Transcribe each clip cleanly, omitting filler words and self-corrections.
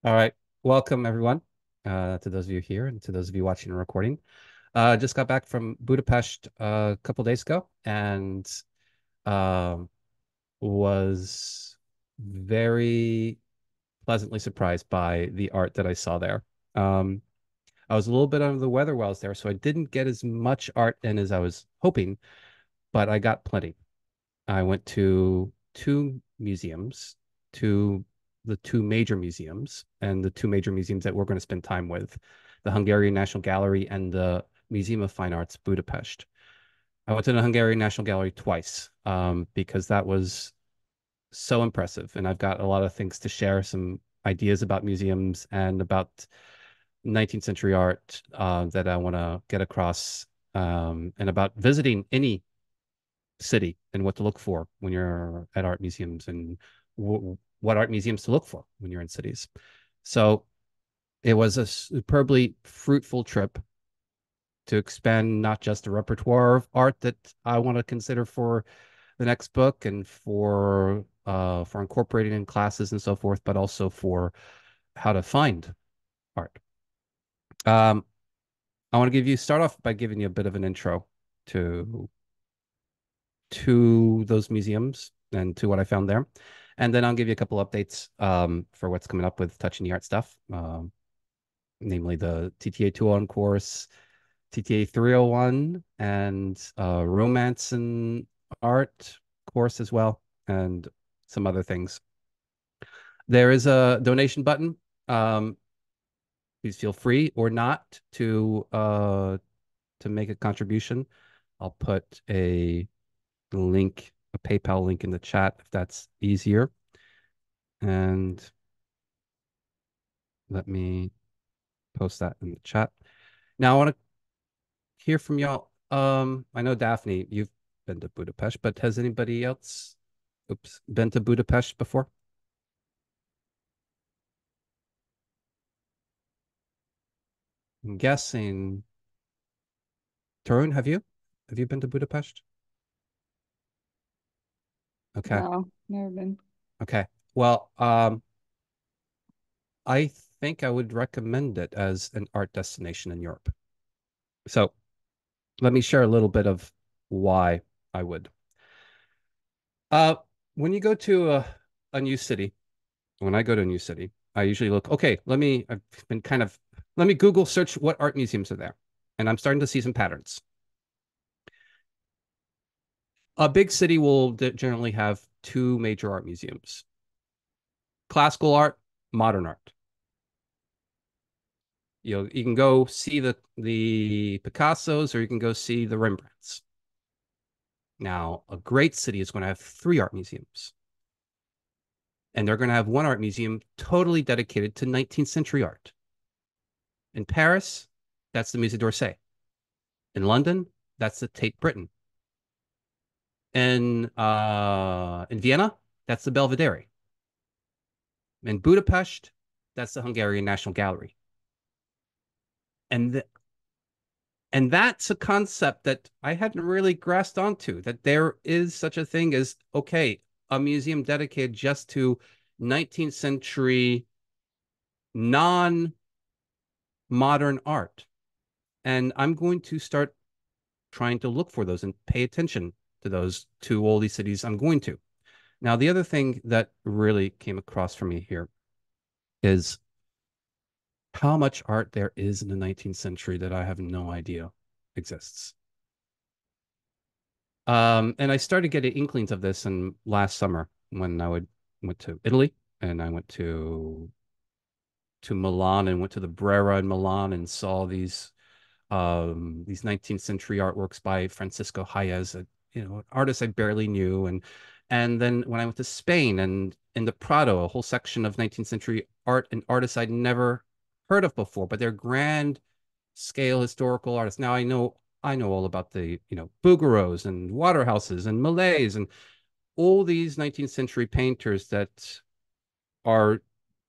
All right. Welcome, everyone, to those of you here and to those of you watching and recording. Just got back from Budapest a couple days ago and um, was very pleasantly surprised by the art that I saw there. Um, I was a little bit under the weather while I was there, so I didn't get as much art in as I was hoping, but I got plenty. I went to two museums, to the two major museums, and the two major museums that we're going to spend time with, the Hungarian National Gallery and the Museum of Fine Arts, Budapest. I went to the Hungarian National Gallery twice because that was so impressive. And I've got a lot of things to share, some ideas about museums and about 19th century art that I want to get across and about visiting any city and what to look for when you're at art museums and what art museums to look for when you're in cities. So it was a superbly fruitful trip to expand not just a repertoire of art that I want to consider for the next book and for incorporating in classes and so forth, but also for how to find art. Um, I want to start off by giving you a bit of an intro to those museums and to what I found there. And then I'll give you a couple updates for what's coming up with Touching the Art stuff, namely the TTA 201 course, TTA 301, and Romance and Art course as well, and some other things. There is a donation button. Please feel free or not to make a contribution. I'll put a link, a PayPal link in the chat if that's easier. And let me post that in the chat. Now I want to hear from y'all. I know Daphne, you've been to Budapest, but has anybody else, been to Budapest before? I'm guessing. Tarun, have you? Have you been to Budapest? Okay. No, never been. Okay. Well, I think I would recommend it as an art destination in Europe. So let me share a little bit of why I would. Uh, when you go to a new city, when I go to a new city, I usually look, okay, I've been kind of, let me Google search what art museums are there. And I'm starting to see some patterns. A big city will generally have two major art museums: classical art, modern art. You can go see the Picassos or you can go see the Rembrandts. Now, a great city is going to have three art museums. And they're going to have one art museum totally dedicated to 19th century art. In Paris, that's the Musée d'Orsay. In London, that's the Tate Britain. In Vienna, that's the Belvedere. In Budapest, that's the Hungarian National Gallery. And the, and that's a concept that I hadn't really grasped onto, that there is such a thing as, okay, a museum dedicated just to 19th century non modern art. And I'm going to start trying to look for those and pay attention to those to all these cities I'm going to. Now, the other thing that really came across for me here is how much art there is in the 19th century that I have no idea exists. And I started getting inklings of this in last summer when went to Italy and I went to Milan and went to the Brera in Milan and saw these 19th century artworks by Francisco Hayez, an artist I barely knew, and then when I went to Spain and in the Prado, a whole section of 19th century art and artists I'd never heard of before, but they're grand scale historical artists. Now I know all about the Bouguereaus and Waterhouses and Millets and all these 19th century painters that are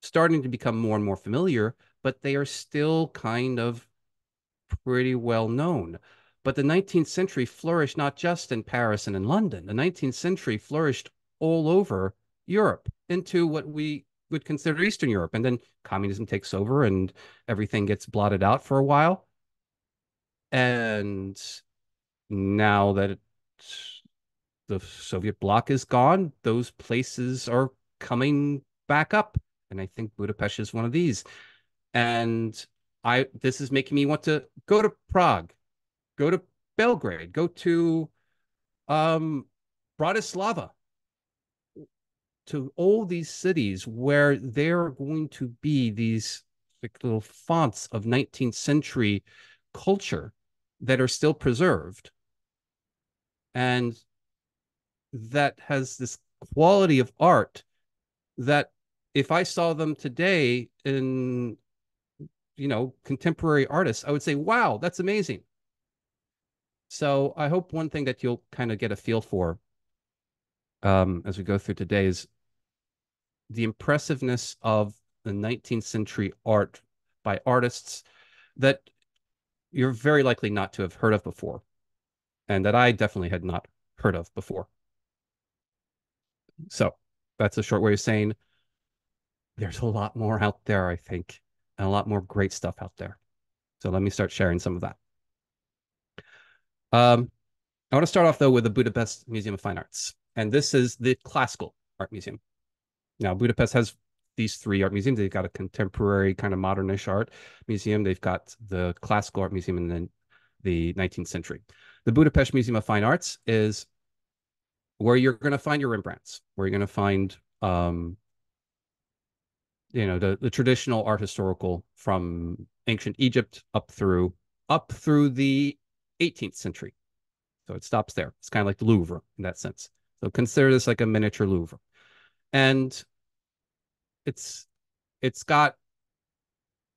starting to become more and more familiar, but they are still kind of pretty well known. But the 19th century flourished not just in Paris and in London. The 19th century flourished all over Europe into what we would consider Eastern Europe. And then communism takes over and everything gets blotted out for a while. And now that the Soviet bloc is gone, those places are coming back up. And I think Budapest is one of these. And this is making me want to go to Prague, go to Belgrade, go to um Bratislava, to all these cities where there are going to be these like little fonts of 19th century culture that are still preserved and that has this quality of art that if I saw them today in, contemporary artists, I would say, wow, that's amazing. So I hope one thing that you'll kind of get a feel for as we go through today is the impressiveness of the 19th century art by artists that you're very likely not to have heard of before, and that I definitely had not heard of before. So that's a short way of saying there's a lot more out there, I think, and a lot more great stuff out there. So let me start sharing some of that. I want to start off, though, with the Budapest Museum of Fine Arts. And this is the classical art museum. Now, Budapest has these three art museums. They've got a contemporary kind of modernish art museum. They've got the classical art museum and then the 19th century. The Budapest Museum of Fine Arts is where you're going to find your Rembrandts, where you're going to find, the traditional art historical from ancient Egypt up through the 18th century. So it stops there. It's kind of like the Louvre in that sense. So consider this like a miniature Louvre. And it's got,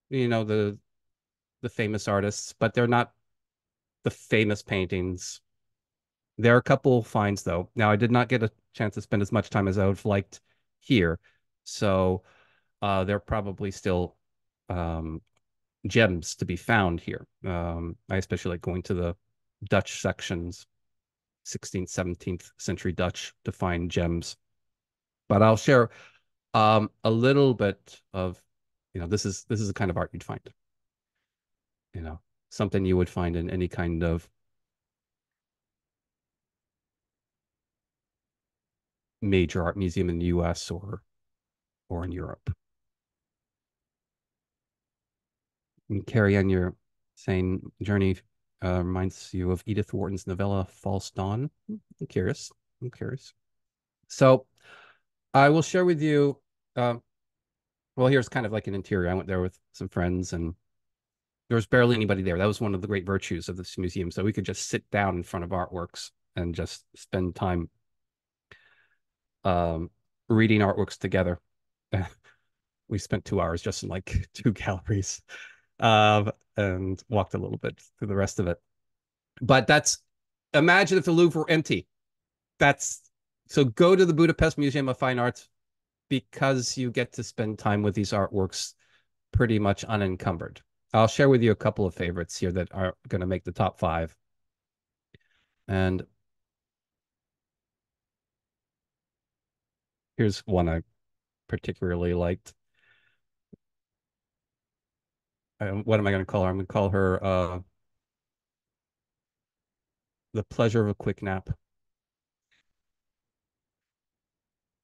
the famous artists, but they're not the famous paintings. There are a couple finds, though. Now, I did not get a chance to spend as much time as I would have liked here. So there are probably still gems to be found here. I especially like going to the Dutch sections, 16th, 17th century Dutch, to find gems. But I'll share a little bit of, this is the kind of art you'd find. Something you would find in any kind of major art museum in the US or in Europe. And carry on your saying journey reminds you of Edith Wharton's novella False Dawn. I'm curious. So I will share with you. Well, here's kind of like an interior. I went there with some friends, and there was barely anybody there. That was one of the great virtues of this museum. So we could just sit down in front of artworks and just spend time reading artworks together. We spent 2 hours just in like 2 galleries, and walked a little bit through the rest of it. But imagine if the Louvre were empty. So go to the Budapest Museum of Fine Arts because you get to spend time with these artworks pretty much unencumbered. I'll share with you a couple of favorites here that are going to make the top 5. And here's one I particularly liked. What am I going to call her? I'm going to call her The Pleasure of a Quick Nap.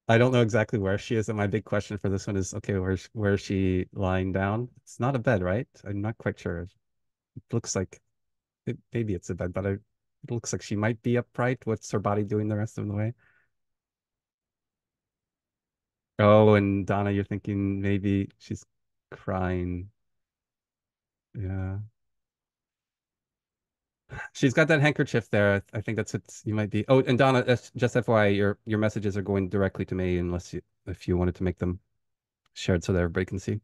I don't know exactly where she is, and my big question for this one is, okay, where is she lying down? It's not a bed, right? I'm not quite sure. It looks like maybe it's a bed, but it looks like she might be upright. What's her body doing the rest of the way? Oh, and Donna, you're thinking maybe she's crying. Yeah. She's got that handkerchief there. I think that's what you might be. Oh, and Donna, just FYI, your messages are going directly to me unless if you wanted to make them shared so that everybody can see.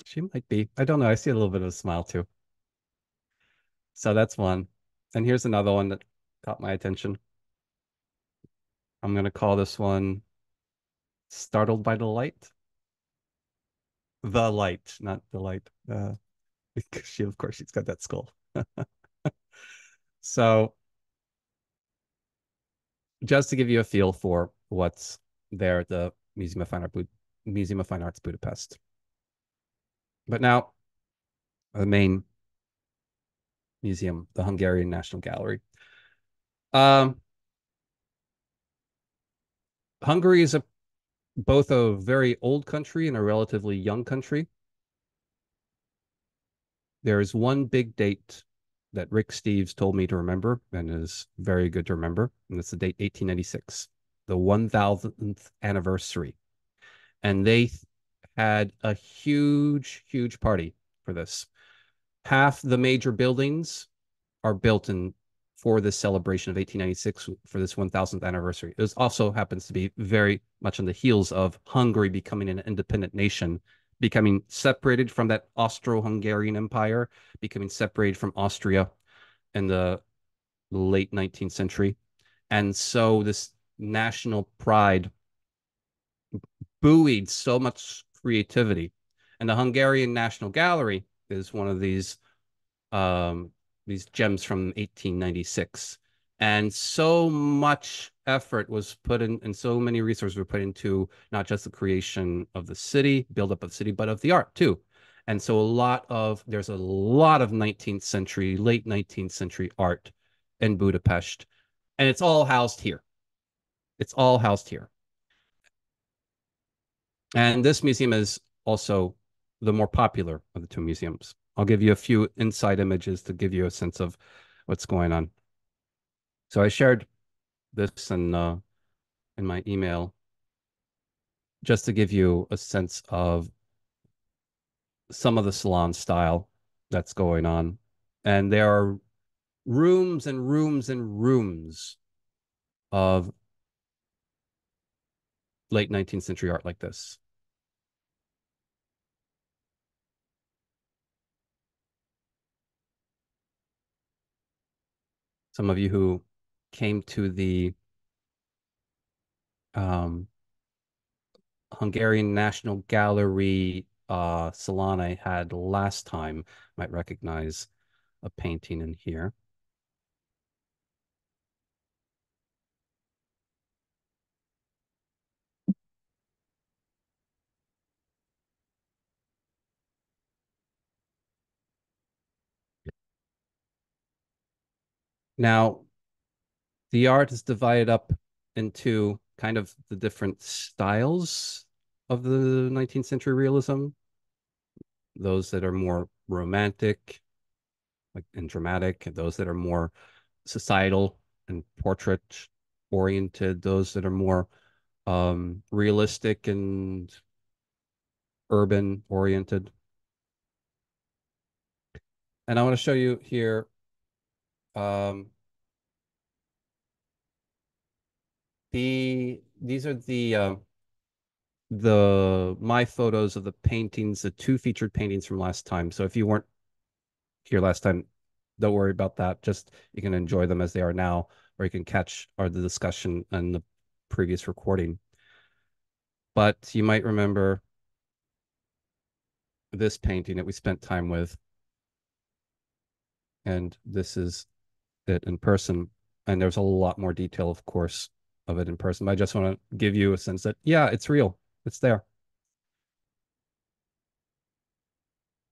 She might be. I don't know. I see a little bit of a smile too. So that's one. And here's another one that caught my attention. I'm going to call this one Startled by the Light. The Light, not the light. Because of course, she's got that skull. So just to give you a feel for what's there, the Museum of Fine Art, Museum of Fine Arts, Budapest. But now the main museum, the Hungarian National Gallery. Um, Hungary is both a very old country and a relatively young country. There is one big date that Rick Steves told me to remember and is very good to remember, and it's the date 1896, the 1000th anniversary. And they had a huge, huge party for this. Half the major buildings are built in for this celebration of 1896 for this 1000th anniversary. It also happens to be very much on the heels of Hungary becoming an independent nation, becoming separated from that Austro-Hungarian Empire, becoming separated from Austria in the late 19th century. And so this national pride buoyed so much creativity. And the Hungarian National Gallery is one of um, these gems from 1896. And so much effort was put in, and so many resources were put into not just the creation of the city, build up of the city, but of the art too. And so there's a lot of 19th century, late 19th century art in Budapest. And it's all housed here. It's all housed here. And this museum is also the more popular of the two museums. I'll give you a few inside images to give you a sense of what's going on. So I shared this in my email just to give you a sense of some of the salon style that's going on. And there are rooms and rooms and rooms of late 19th century art like this. Some of you who came to the um, Hungarian National Gallery salon I had last time might recognize a painting in here. Now, the art is divided up into kind of the different styles of the 19th century realism, those that are more romantic like and dramatic, and those that are more societal and portrait oriented, those that are more realistic and urban oriented. And I want to show you here um, these are the my photos of the paintings, the two featured paintings from last time. So if you weren't here last time, don't worry about that. Just you can enjoy them as they are now, or you can catch the discussion in the previous recording. But you might remember this painting that we spent time with, and this is it in person. And there's a lot more detail, of course, of it in person. But I just want to give you a sense that yeah, it's real. It's there.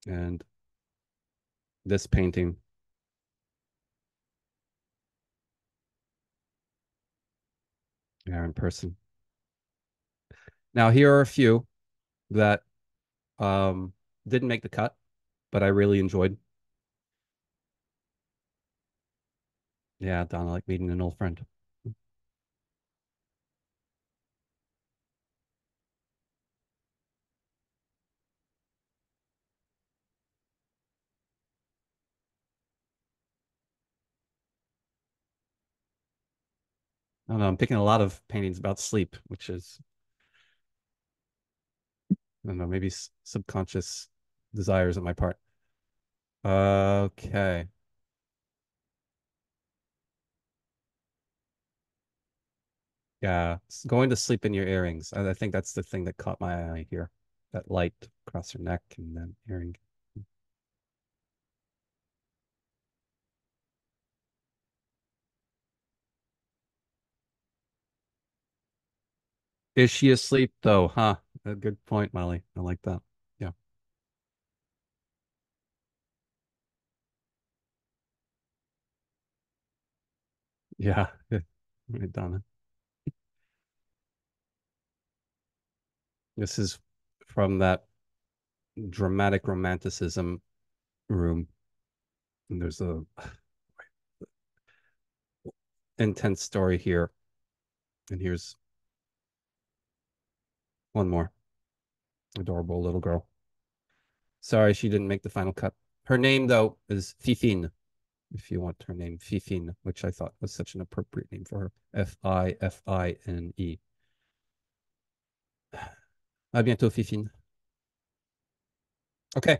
And this painting, yeah, in person. Now here are a few that um didn't make the cut, but I really enjoyed. Yeah, Donna, like meeting an old friend. I don't know. I'm picking a lot of paintings about sleep, which is, I don't know, maybe subconscious desires on my part. Okay. Yeah. Going to sleep in your earrings. I think that's the thing that caught my eye here. That light across your neck and then earring. Is she asleep though? Huh? A good point, Molly. I like that. Yeah. Yeah. Right, Donna. This is from that dramatic romanticism room. And there's a intense story here. And here's one more adorable little girl. Sorry, she didn't make the final cut. Her name, though, is Fifine, if you want her name, Fifine, which I thought was such an appropriate name for her. Fifine. À bientôt, Fifine. Okay,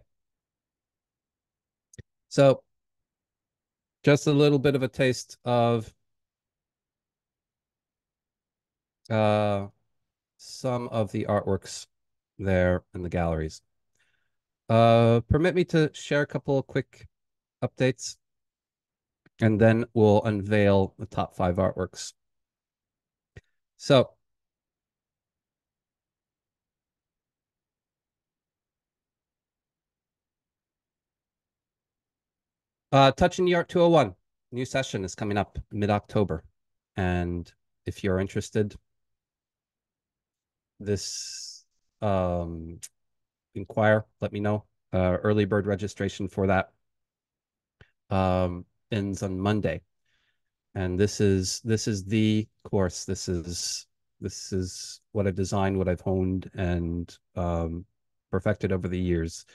so just a little bit of a taste of uh, some of the artworks there in the galleries. Permit me to share a couple of quick updates, and then we'll unveil the top five artworks. So, Touching the Art 201, new session is coming up mid-October. And if you're interested, this inquire, let me know. Early bird registration for that ends on Monday. And this is the course. This is what I've designed, what I've honed and perfected over the years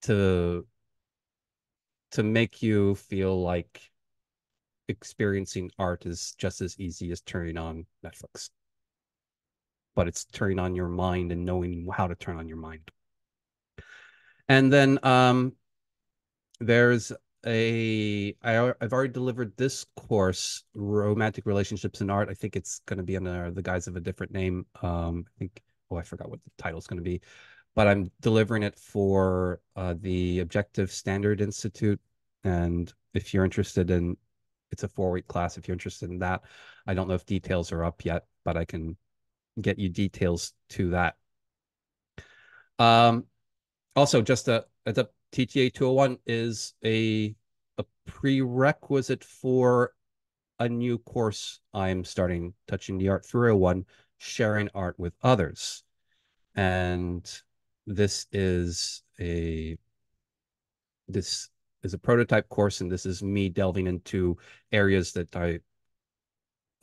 to make you feel like experiencing art is just as easy as turning on Netflix, but it's turning on your mind and knowing how to turn on your mind. And then there's I've already delivered this course, Romantic Relationships in Art. I think it's going to be under the guise of a different name. I think, oh, I forgot what the title is going to be, but I'm delivering it for the Objective Standard Institute. And if you're interested in, it's a 4-week class. If you're interested in that, I don't know if details are up yet, but I can get you details to that. Um, Also, just as a TTA 201 is a prerequisite for a new course I'm starting, Touching the Art 301, sharing art with others. And this is a this is a prototype course, and this is me delving into areas that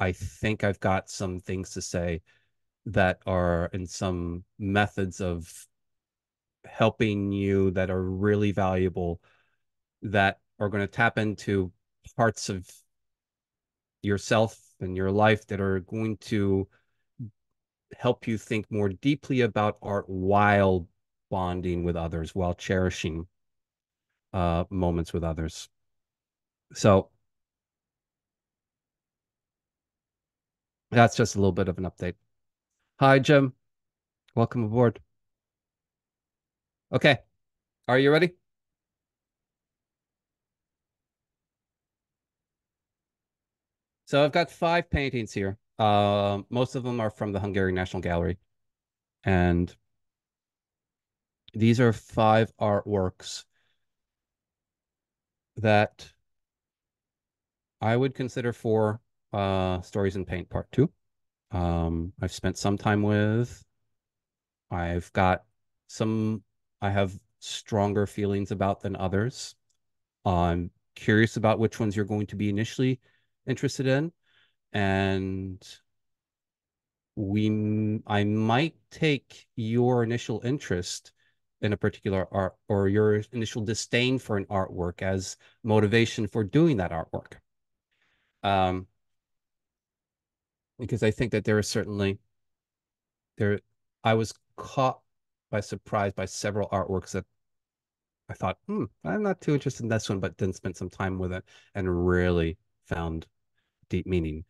I think I've got some things to say that are in some methods of helping you that are really valuable, that are going to tap into parts of yourself and your life that are going to help you think more deeply about art while bonding with others, while cherishing moments with others. So that's just a little bit of an update. Hi, Jim. Welcome aboard. Okay. Are you ready? So I've got 5 paintings here. Most of them are from the Hungarian National Gallery. And these are 5 artworks that I would consider for Stories in Paint Part 2. I've spent some time with. I've got some I have stronger feelings about than others. I'm curious about which ones you're going to be initially interested in, and I might take your initial interest in a particular art or your initial disdain for an artwork as motivation for doing that artwork. Um, because I think that there is certainly there I was caught by surprise by several artworks that I thought, I'm not too interested in this one, but then spent some time with it and really found deep meaning.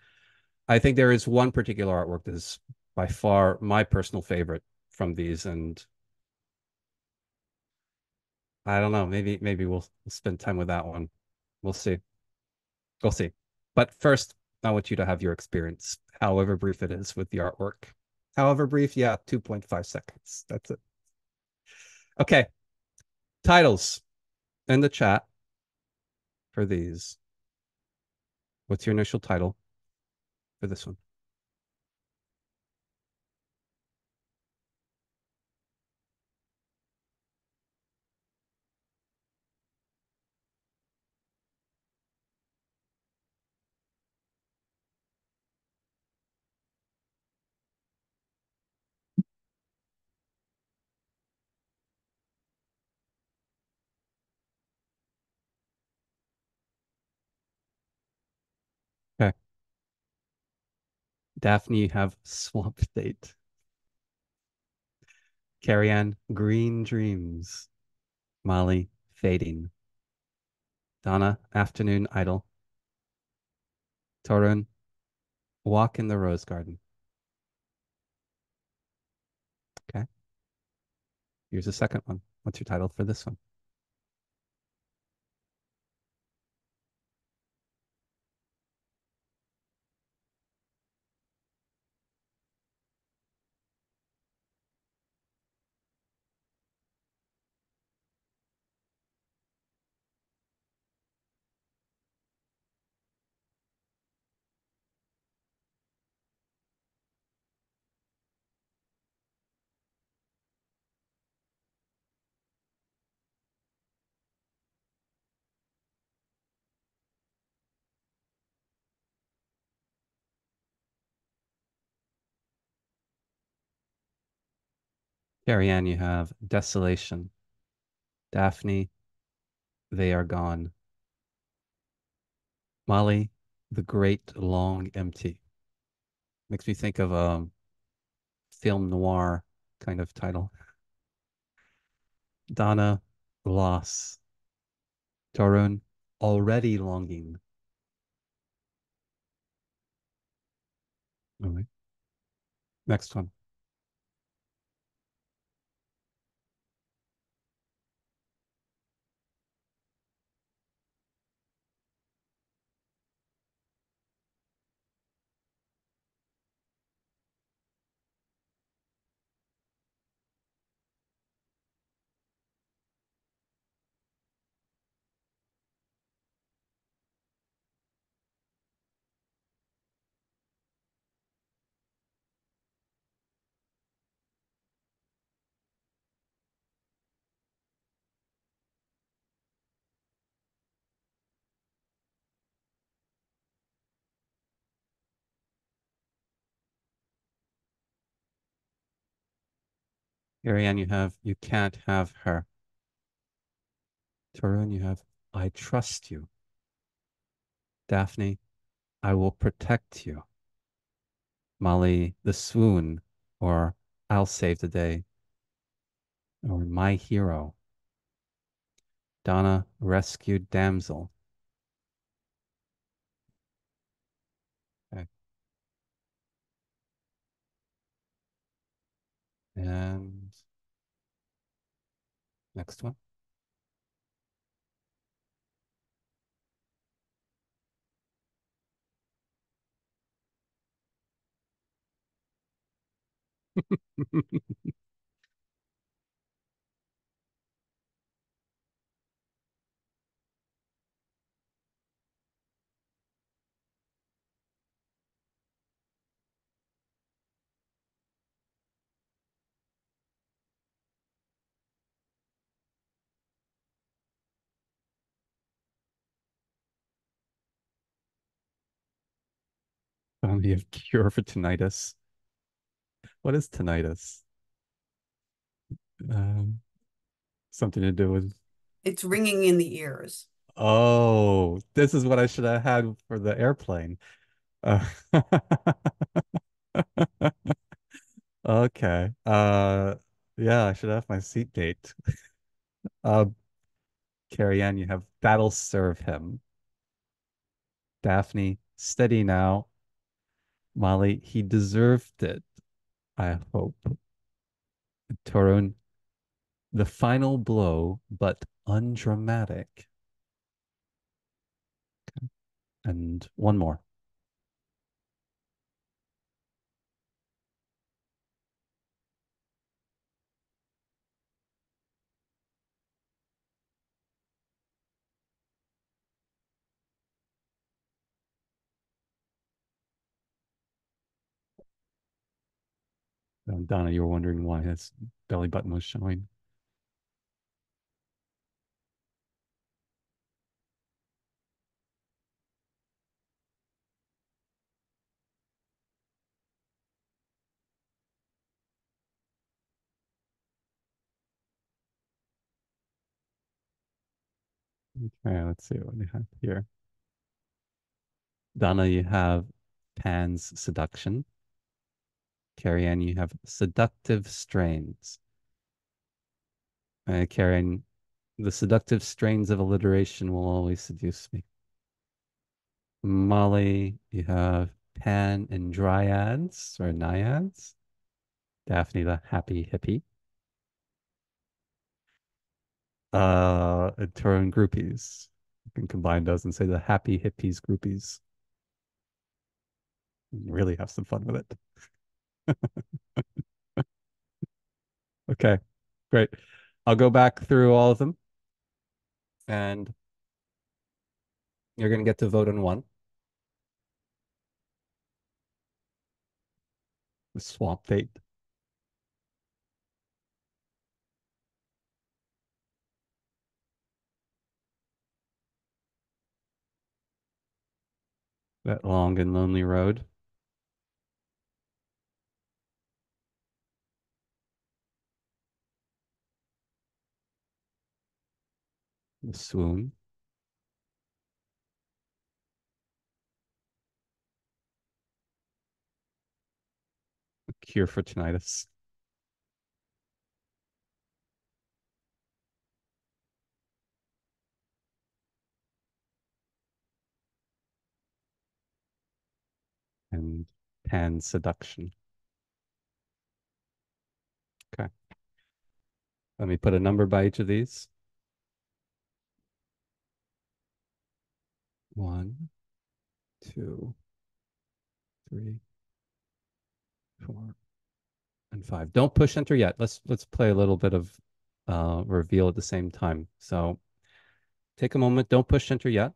I think there is one particular artwork that is by far my personal favorite from these, and I don't know, maybe we'll spend time with that one. We'll see. We'll see. But first, I want you to have your experience, however brief it is, with the artwork. However brief, yeah, 2.5 seconds. That's it. Okay, titles in the chat for these. What's your initial title for this one? Okay. Daphne, you have Swamp Date. Carrie Ann, Green Dreams. Molly, Fading. Donna, Afternoon Idol. Torun, Walk in the Rose Garden. Okay. Here's the second one. What's your title for this one? Carrie Ann, you have Desolation. Daphne, They Are Gone. Molly, The Great Long Empty. Makes me think of a film noir kind of title. Donna, Loss. Torun, Already Longing. All right. Next one. Carrie Ann, you have You Can't Have Her. Torun, you have I Trust You. Daphne, I Will Protect You. Molly, The Swoon, or I'll Save the Day, or My Hero. Donna, Rescued Damsel. Okay. And next one. You have Cure for Tinnitus. What is tinnitus? Um, Something to do with. It's ringing in the ears. Oh, this is what I should have had for the airplane. Uh, okay. Yeah, I should have my seat date. Uh, Carrie Ann, you have That'll Serve Him. Daphne, Steady Now. Molly, He Deserved It, I hope. Torun, The Final Blow, but undramatic. And one more. Donna, you were wondering why his belly button was showing. Okay, let's see what we have here. Donna, you have Pan's seduction. Carrie Ann, you have seductive strains. Carrie Ann, the seductive strains of alliteration will always seduce me. Molly, you have Pan and dryads or naiads. Daphne, the happy hippie. And Turin groupies. You can combine those and say the happy hippies groupies. Really have some fun with it. Okay, great. I'll go back through all of them and you're going to get to vote on one. The swamp date. That long and lonely road. The swoon. The cure for tinnitus. And pan seduction. Okay. Let me put a number by each of these. 1, 2, 3, 4, and 5. Don't push enter yet. Let's play a little bit of reveal at the same time. So take a moment. Don't push enter yet.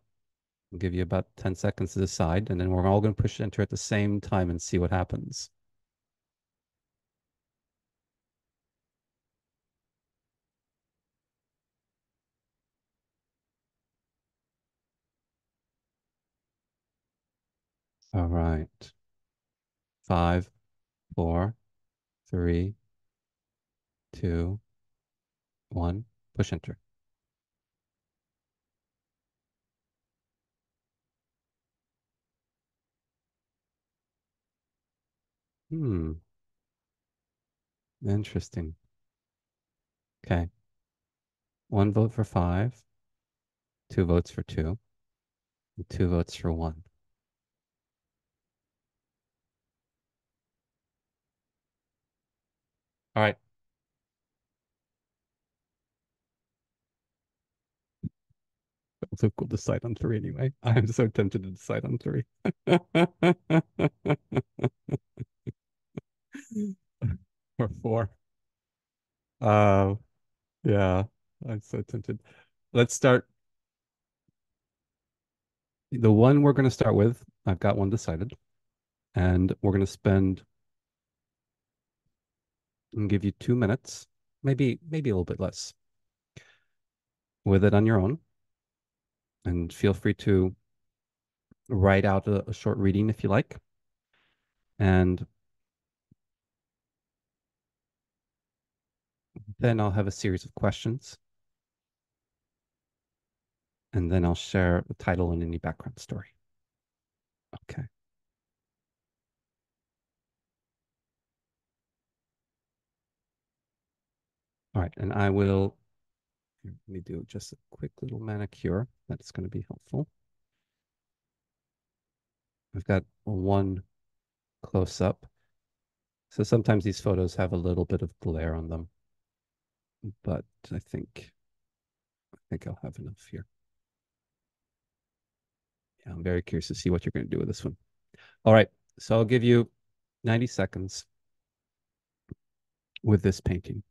I'll give you about 10 seconds to decide, and then we're all going to push enter at the same time and see what happens. All right. 5, 4, 3, 2, 1. Push enter. Hmm. Interesting. Okay. 1 vote for 5, 2 votes for 2, and 2 votes for 1. All right. So we'll decide on 3 anyway. I'm so tempted to decide on 3. Or 4. Uh, yeah, I'm so tempted. Let's start. The one we're going to start with, I've got one decided, and we're going to spend and give you 2 minutes, maybe a little bit less, with it on your own. And feel free to write out a short reading if you like. And then I'll have a series of questions. And then I'll share the title and any background story. Okay. All right. And I will, let me do just a quick little manicure. That's going to be helpful. I've got one close up. So sometimes these photos have a little bit of glare on them, but I think I'll have enough here. Yeah, I'm very curious to see what you're going to do with this one. All right, so I'll give you 90 seconds with this painting.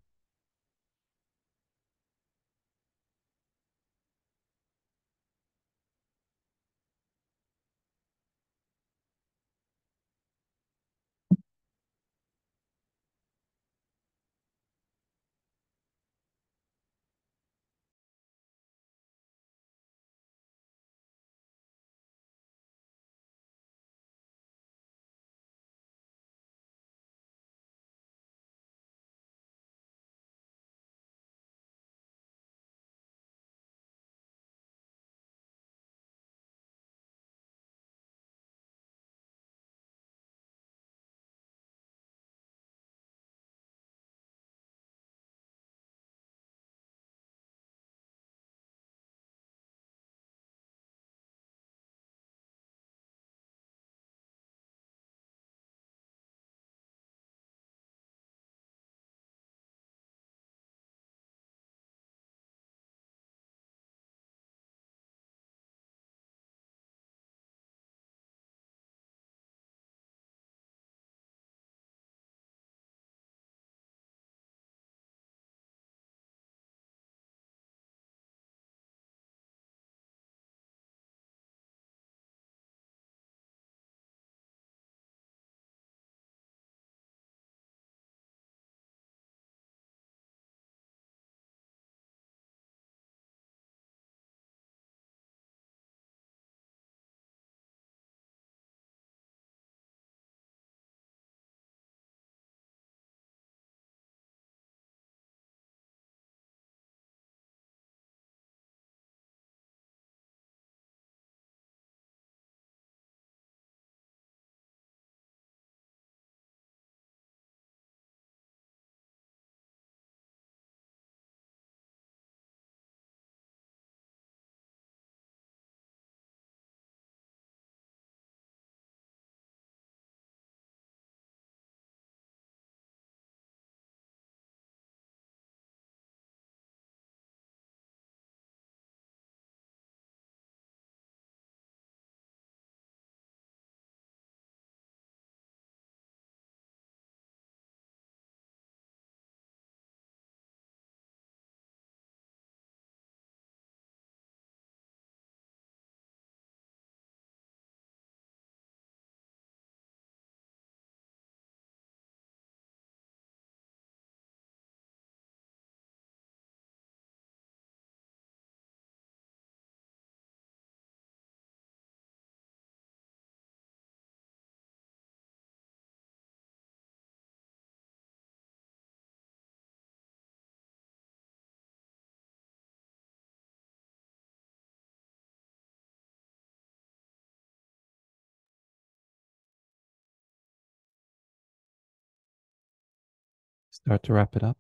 Start to wrap it up.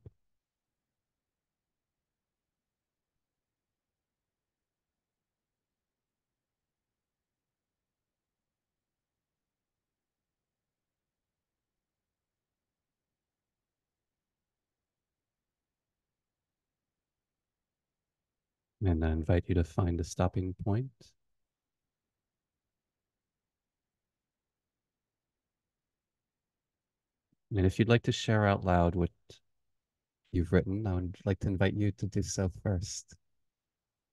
And I invite you to find a stopping point. And if you'd like to share out loud what you've written, I would like to invite you to do so first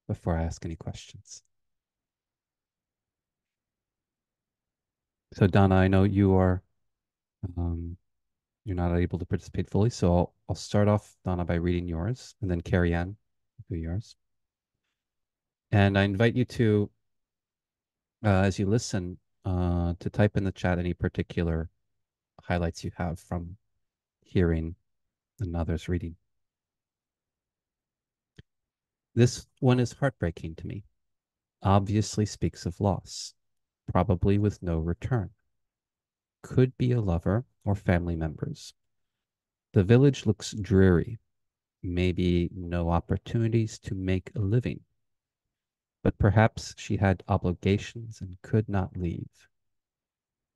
before I ask any questions. So Donna, I know um, you're not able to participate fully, so I'll start off, Donna, by reading yours, and then Carrie Ann, do yours. And I invite you to, as you listen, to type in the chat any particular highlights you have from hearing another's reading. This one is heartbreaking to me. Obviously speaks of loss, probably with no return. Could be a lover or family members. The village looks dreary, maybe no opportunities to make a living. But perhaps she had obligations and could not leave.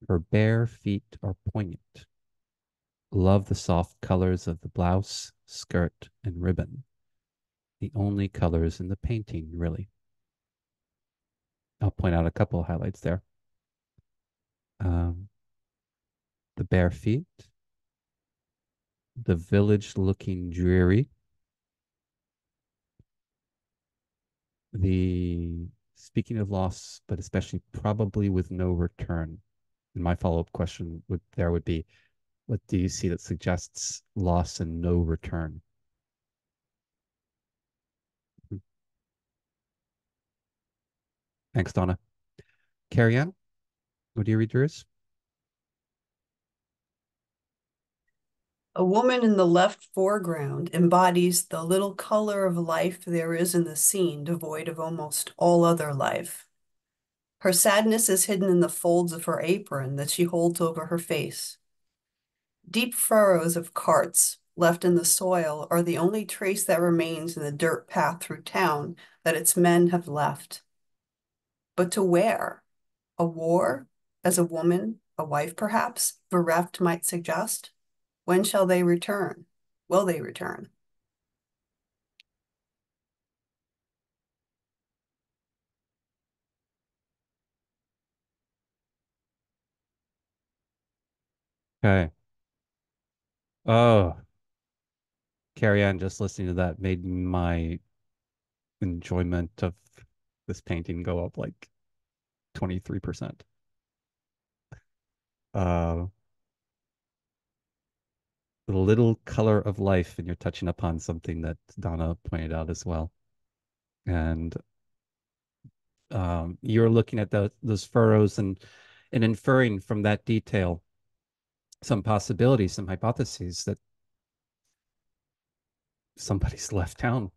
Her bare feet are poignant. Love the soft colors of the blouse, skirt, and ribbon. The only colors in the painting, really. I'll point out a couple of highlights there. Um, the bare feet, the village looking dreary, the speaking of loss, but especially probably with no return. And my follow-up question would be, what do you see that suggests loss and no return? Thanks, Donna. Carrie Ann, would you read yours? A woman in the left foreground embodies the little color of life there is in the scene, devoid of almost all other life. Her sadness is hidden in the folds of her apron that she holds over her face. Deep furrows of carts left in the soil are the only trace that remains in the dirt path through town that its men have left. But to where? A war? As a woman, a wife perhaps, bereft might suggest? When shall they return? Will they return? Okay. Oh, Carrie Ann, just listening to that made my enjoyment of this painting go up like 23%. Uh, the little color of life, and you're touching upon something that Donna pointed out as well. And you're looking at those furrows and inferring from that detail some possibilities, some hypotheses that somebody's left town.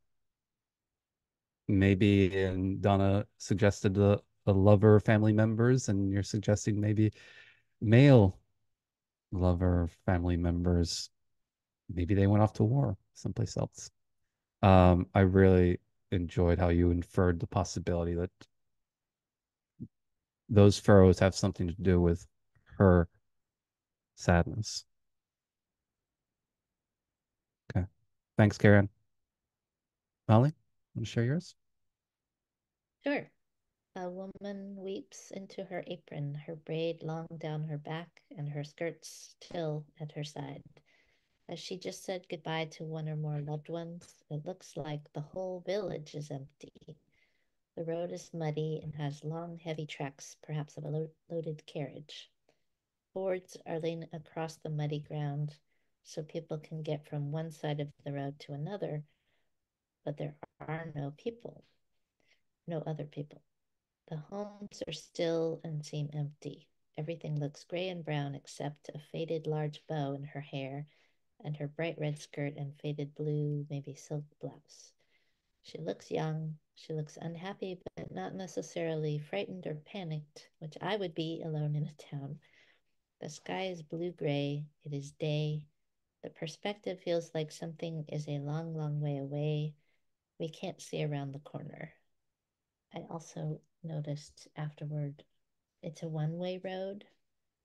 Maybe, and Donna suggested a lover family members, and you're suggesting maybe male lover family members. Maybe they went off to war someplace else. I really enjoyed how you inferred the possibility that those furrows have something to do with her sadness. Okay. Thanks, Karen. Molly, want to share yours? Sure. A woman weeps into her apron, her braid long down her back, and her skirts still at her side. As she just said goodbye to one or more loved ones, it looks like the whole village is empty. The road is muddy and has long, heavy tracks, perhaps of a loaded carriage. Boards are laying across the muddy ground so people can get from one side of the road to another, but there are no people, no other people. The homes are still and seem empty. Everything looks gray and brown except a faded large bow in her hair and her bright red skirt and faded blue, maybe silk blouse. She looks young. She looks unhappy, but not necessarily frightened or panicked, which I would be alone in a town. The sky is blue gray. It is day. The perspective feels like something is a long, long way away. We can't see around the corner. I also noticed afterward it's a one-way road,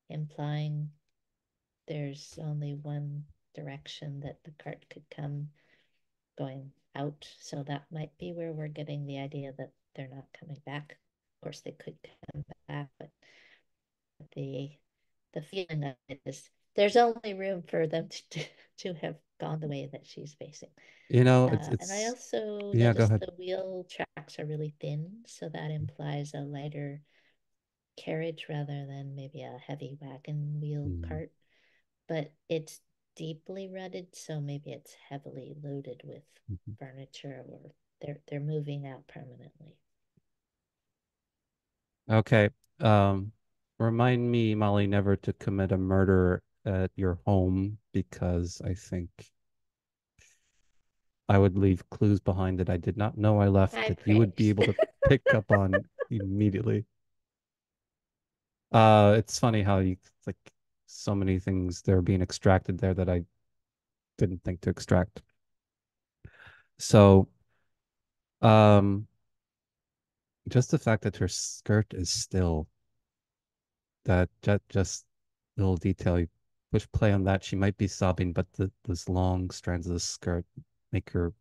implying there's only one direction that the cart could come going out. So that might be where we're getting the idea that they're not coming back. Of course, they could come back, but the the feeling of it is there's only room for them to have gone the way that she's facing. You know, And I it's also yeah, go noticed ahead. the wheel tracks are really thin, so that implies a lighter carriage rather than maybe a heavy wagon wheel Mm, cart. But it's deeply rutted, so maybe it's heavily loaded with mhm. furniture or they're moving out permanently. Okay. Um, Remind me, Molly, never to commit a murder at your home because I think I would leave clues behind that I did not know I left High that you would be praise. able to pick up on immediately. It's funny how you like so many things that are being extracted there that I didn't think to extract. So, um, just the fact that her skirt is still that just little detail, you push play on that, she might be sobbing, but those long strands of the skirt make her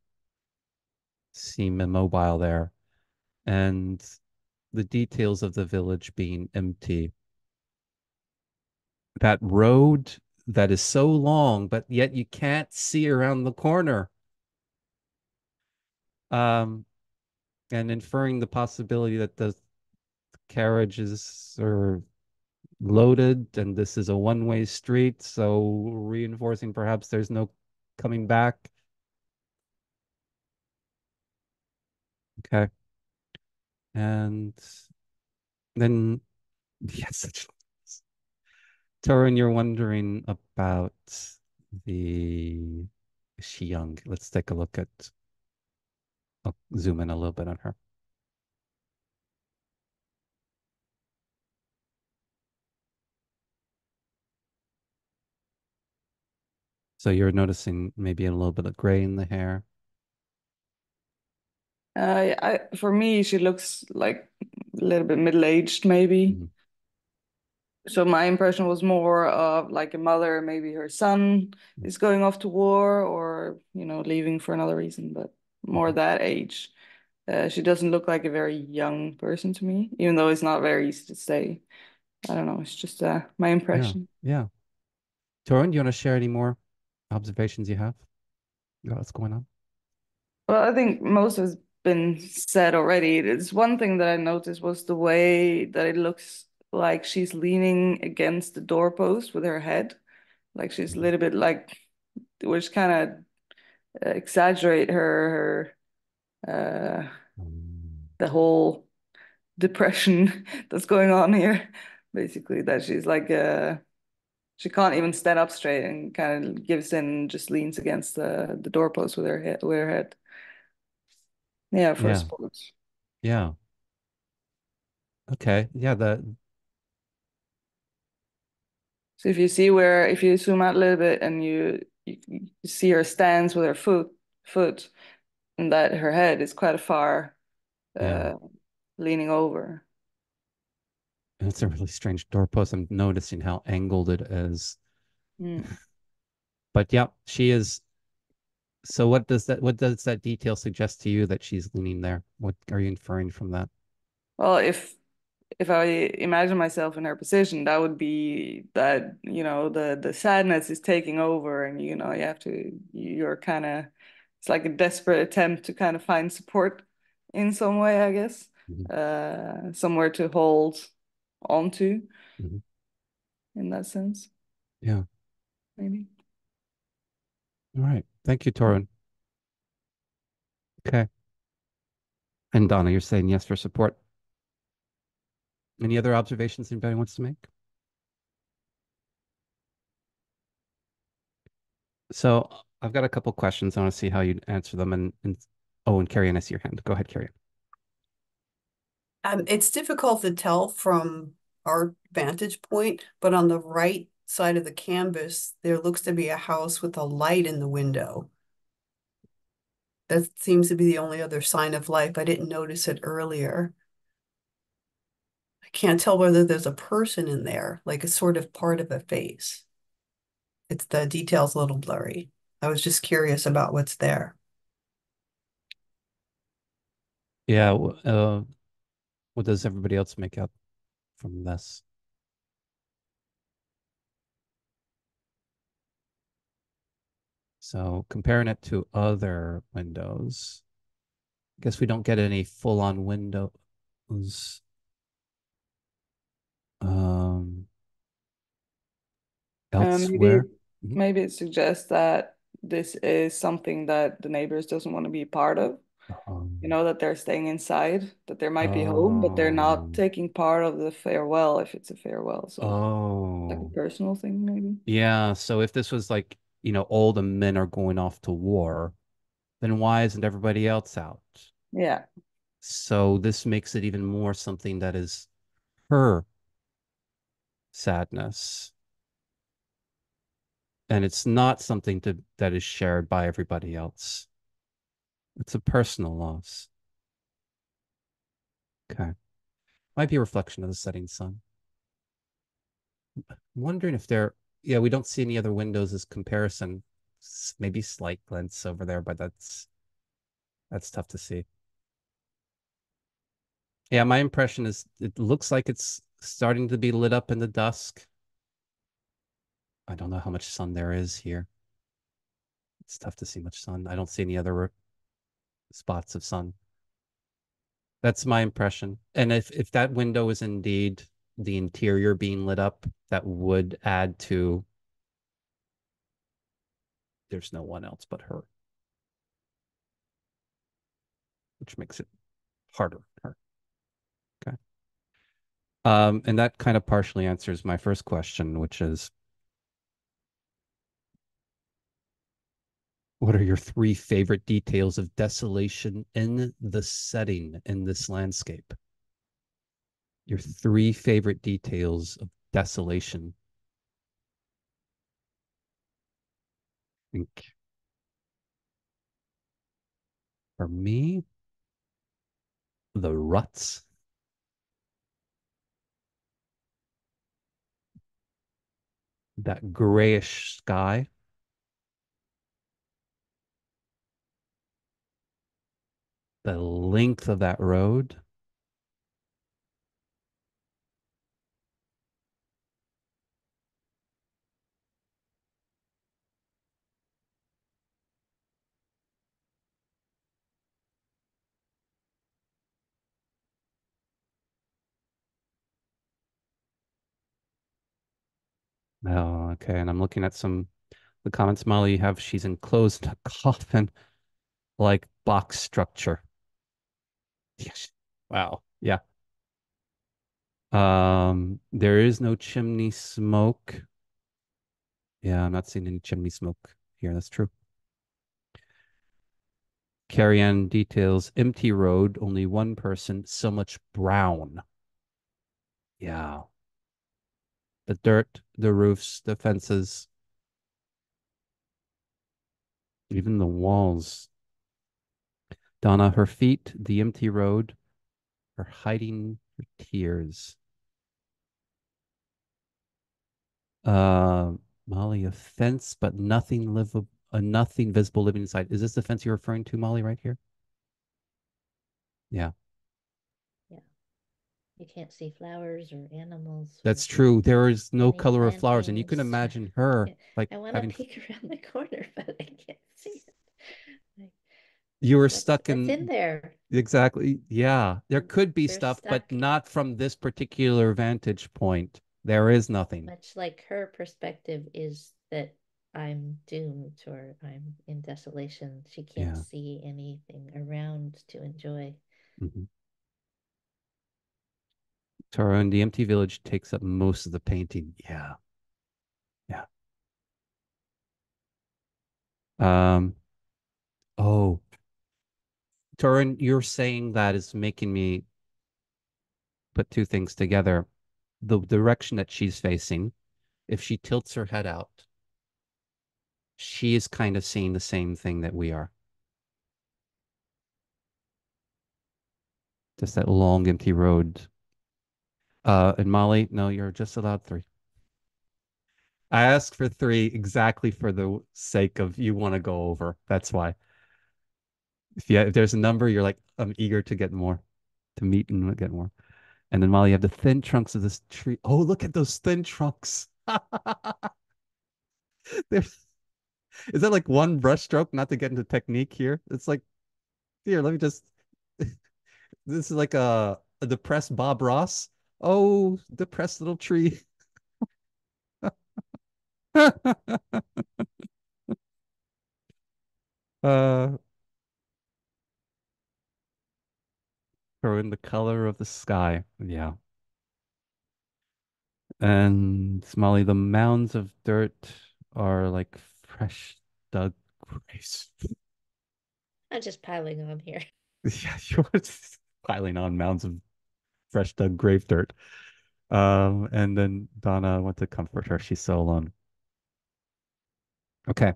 seem immobile there. And the details of the village being empty. That road that is so long, but yet you can't see around the corner. Um, and inferring the possibility that the carriages are loaded and this is a one-way street, so reinforcing perhaps there's no coming back. Okay. And then, yes, Torrin, you're wondering about the, is she young? Let's take a look at, I'll zoom in a little bit on her. So you're noticing maybe a little bit of gray in the hair. For me, she looks like a little bit middle-aged, maybe. Mhm. So my impression was more of like a mother, maybe her son is going off to war or, leaving for another reason, but more Mhm. that age. She doesn't look like a very young person to me, even though it's not very easy to say. I don't know. It's just my Yeah, impression. yeah. Torrin, do you want to share any more observations you have about what's going on? Well, I think most has been said already. It's one thing that I noticed was the way that it looks like she's leaning against the doorpost with her head. Like she's a Mhm. little bit like, which kind of exaggerate her Um, the whole depression that's going on here. Basically, that she's like she can't even stand up straight and kind of gives in, just leans against the doorpost with her head. Yeah, for yeah, sports. yeah. Okay. Yeah, the So if you zoom out a little bit and you see her stance with her foot, and that her head is quite far yeah. uh, leaning over. It's a really strange doorpost. I'm noticing how angled it is. Mm. But yeah, she is. So what does that detail suggest to you that she's leaning there? What are you inferring from that? Well, if I imagine myself in her position, that would be that, the sadness is taking over and, you're kind of, it's like a desperate attempt to kind of find support in some way, I guess, Mhm. somewhere to hold onto Mhm. in that sense, Yeah. maybe. All right. Thank you, Torun. Okay. And Donna, you're saying yes for support. Any other observations anybody wants to make? So I've got a couple questions. I want to see how you answer them. And oh, and Carrie, I see your hand. Go ahead, Carrie. It's difficult to tell from our vantage point, but on the right side of the canvas, there looks to be a house with a light in the window. That seems to be the only other sign of life. I didn't notice it earlier. I can't tell whether there's a person in there, like a sort of part of a face. It's the details a little blurry. I was just curious about what's there. Yeah. What does everybody else make up from this? So comparing it to other windows, I guess we don't get any full-on windows. Um, Maybe elsewhere. Mhm. maybe it suggests that this is something that the neighbors doesn't want to be a part of. You Um, know, that they're staying inside, that there might be home, but they're not oh, taking part of the farewell if it's a farewell. So like a oh, personal thing, maybe. yeah. So if this was like, all the men are going off to war, then why isn't everybody else out? Yeah. So this makes it even more something that is her sadness. And it's not something that is shared by everybody else. It's a personal loss. Okay. Might be a reflection of the setting sun. I'm wondering if yeah, we don't see any other windows as comparison. Maybe slight glints over there, but that's tough to see. Yeah, my impression is it looks like it's starting to be lit up in the dusk. I don't know how much sun there is here. It's tough to see much sun. I don't see any other spots of sun. That's my impression. And if that window is indeed the interior being lit up, that would add to there's no one else but her, which makes it harder. Her. Okay. And that kind of partially answers my first question, which is what are your three favorite details of desolation in the setting in this landscape? Your three favorite details of desolation. I think for me, the ruts, that grayish sky, the length of that road. Oh, okay. And I'm looking at the comments, Molly, you have she's enclosed in a coffin like box structure. Yes. Wow. Yeah. There is no chimney smoke. Yeah, I'm not seeing any chimney smoke here. That's true. Carrie Ann details empty road, only one person, so much brown. Yeah. The dirt, the roofs, the fences, even the walls. Donna, her feet, the empty road, are hiding her tears. Uh, Molly, a fence, but nothing livable, nothing visible living inside. Is this the fence you're referring to, Molly, right here? Yeah, Yeah. You can't see flowers or animals or that's true. There is no any color of flowers, and you can plantings. imagine her like I want to having. peek around the corner, but I can't see it. Like, You were stuck what's in in there? exactly. Yeah, there could be They're stuff, but stuck, not from this particular vantage point. There is nothing. much like her perspective is that I'm doomed or I'm in desolation. She can't Yeah. see anything around to enjoy. Mhm. Tara and the empty village takes up most of the painting. Yeah. Yeah. Um. Oh, Torin, you're saying that is making me put two things together. The direction that she's facing, if she tilts her head out, she is kind of seeing the same thing that we are. Just that long, empty road. And Molly, no, you're just allowed three. I asked for three exactly for the sake of you want to go over. That's why. If there's a number, you're like, I'm eager to get more, to meet and get more. And then Molly, you have the thin trunks of this tree. Oh, look at those thin trunks. There's, is that like one brush stroke? Not to get into technique here. It's like, here, let me just. This is like a depressed Bob Ross. Oh, depressed little tree. uh, or in the color of the sky. Yeah. And Molly, the mounds of dirt are like fresh dug graves. I'm just piling on here. Yeah, you're just piling on mounds of fresh dug grave dirt. And then Donna went to comfort her. She's so alone. Okay.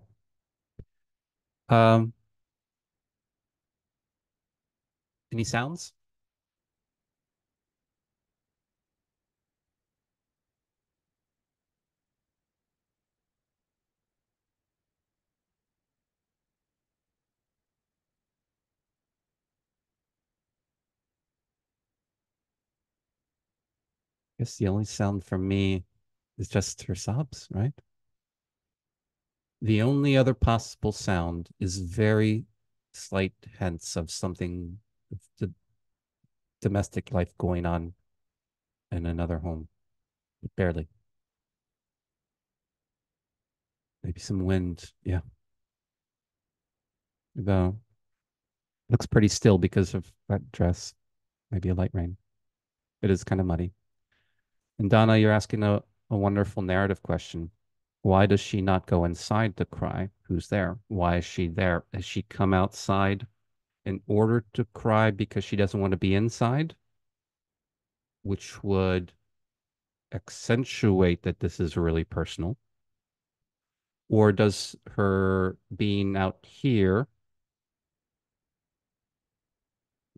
Um, any sounds? I guess the only sound from me is just her sobs, right? The only other possible sound is very slight hints of something, the domestic life going on in another home. Barely. Maybe some wind. Yeah. Though looks pretty still because of that dress. Maybe a light rain. It is kind of muddy. And Donna, you're asking a wonderful narrative question. Why does she not go inside to cry? Who's there? Why is she there? Has she come outside in order to cry because she doesn't want to be inside? Which would accentuate that this is really personal. Or does her being out here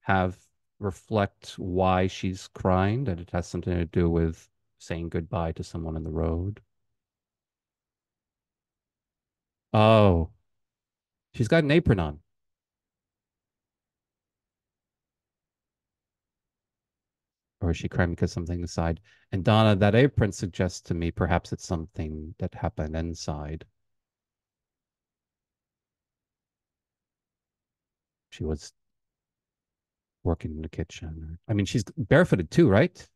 have reflect why she's crying, that it has something to do with saying goodbye to someone on the road? Oh, she's got an apron on. Or is she crying because something inside? And Donna, that apron suggests to me perhaps it's something that happened inside. She was working in the kitchen. I mean, she's barefooted too, right?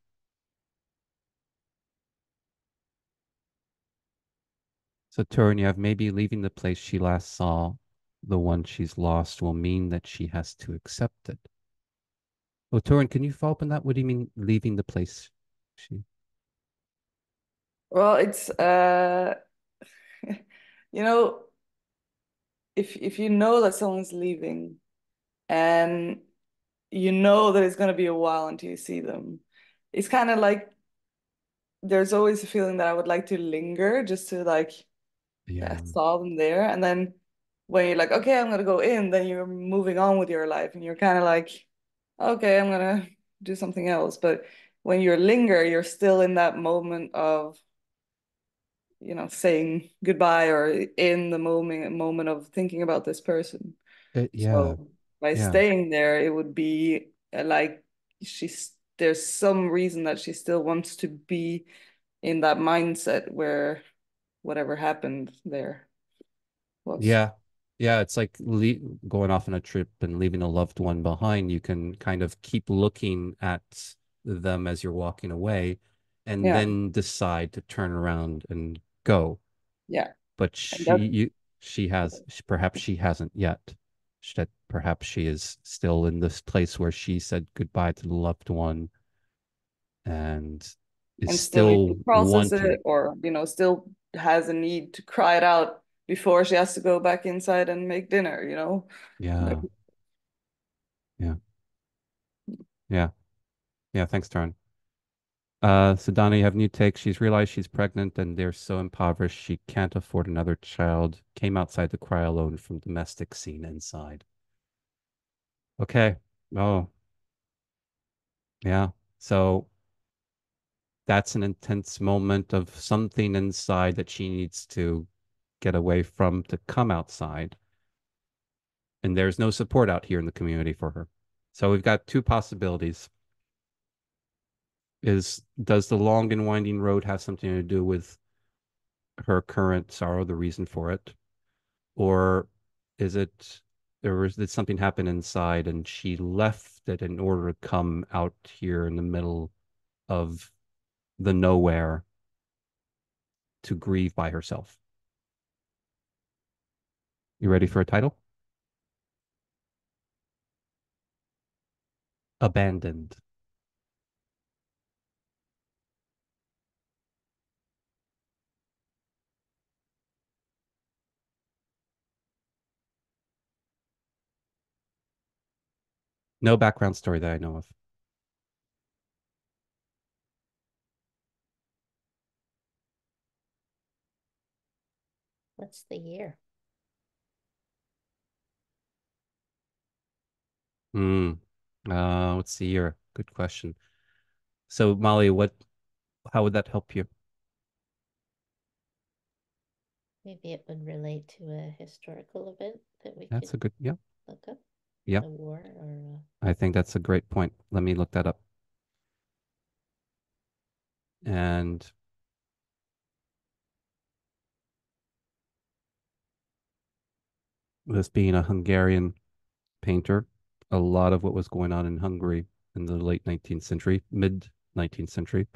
So Turgenev, maybe leaving the place she last saw, the one she's lost, will mean that she has to accept it. Oh, Turin, can you follow up on that? What do you mean leaving the place? She, Well, it's you know, if you know that someone's leaving and you know that it's gonna be a while until you see them, it's kind of like there's always a feeling that I would like to linger just to like, yeah, I yeah, saw them there. And then when you're like, okay, I'm gonna go in, then you're moving on with your life and you're kind of like, okay, I'm gonna do something else. But when you linger, you're still in that moment of, saying goodbye or in the moment of thinking about this person. yeah, So by yeah, staying there, it would be like there's some reason that she still wants to be in that mindset where whatever happened there was. yeah, yeah. It's like going off on a trip and leaving a loved one behind. You can kind of keep looking at them as you're walking away, and Yeah, then decide to turn around and go. yeah. But And that perhaps she hasn't yet. That perhaps she is still in this place where she said goodbye to the loved one and is and still needs to still process wanting. it or, still has a need to cry it out before she has to go back inside and make dinner. Like, Yeah, yeah, yeah, yeah. Thanks, Taryn. So Donna, you have new take. She's realized she's pregnant and they're so impoverished she can't afford another child. Came outside to cry alone from domestic scene inside. Okay. Oh, yeah. So that's an intense moment of something inside that she needs to get away from to come outside. And there's no support out here in the community for her. So we've got two possibilities. Does the long and winding road have something to do with her current sorrow, the reason for it? Or is it, or did something happen inside and she left it in order to come out here in the middle of the nowhere to grieve by herself? You ready for a title? Abandoned. No background story that I know of. What's the year? Hmm. What's the year? Good question. So Molly, how would that help you? Maybe it would relate to a historical event that we That's could a good, yeah, look up. yeah. A war or I think that's a great point. Let me look that up. And this being a Hungarian painter, a lot of what was going on in Hungary in the late 19th century, mid 19th century,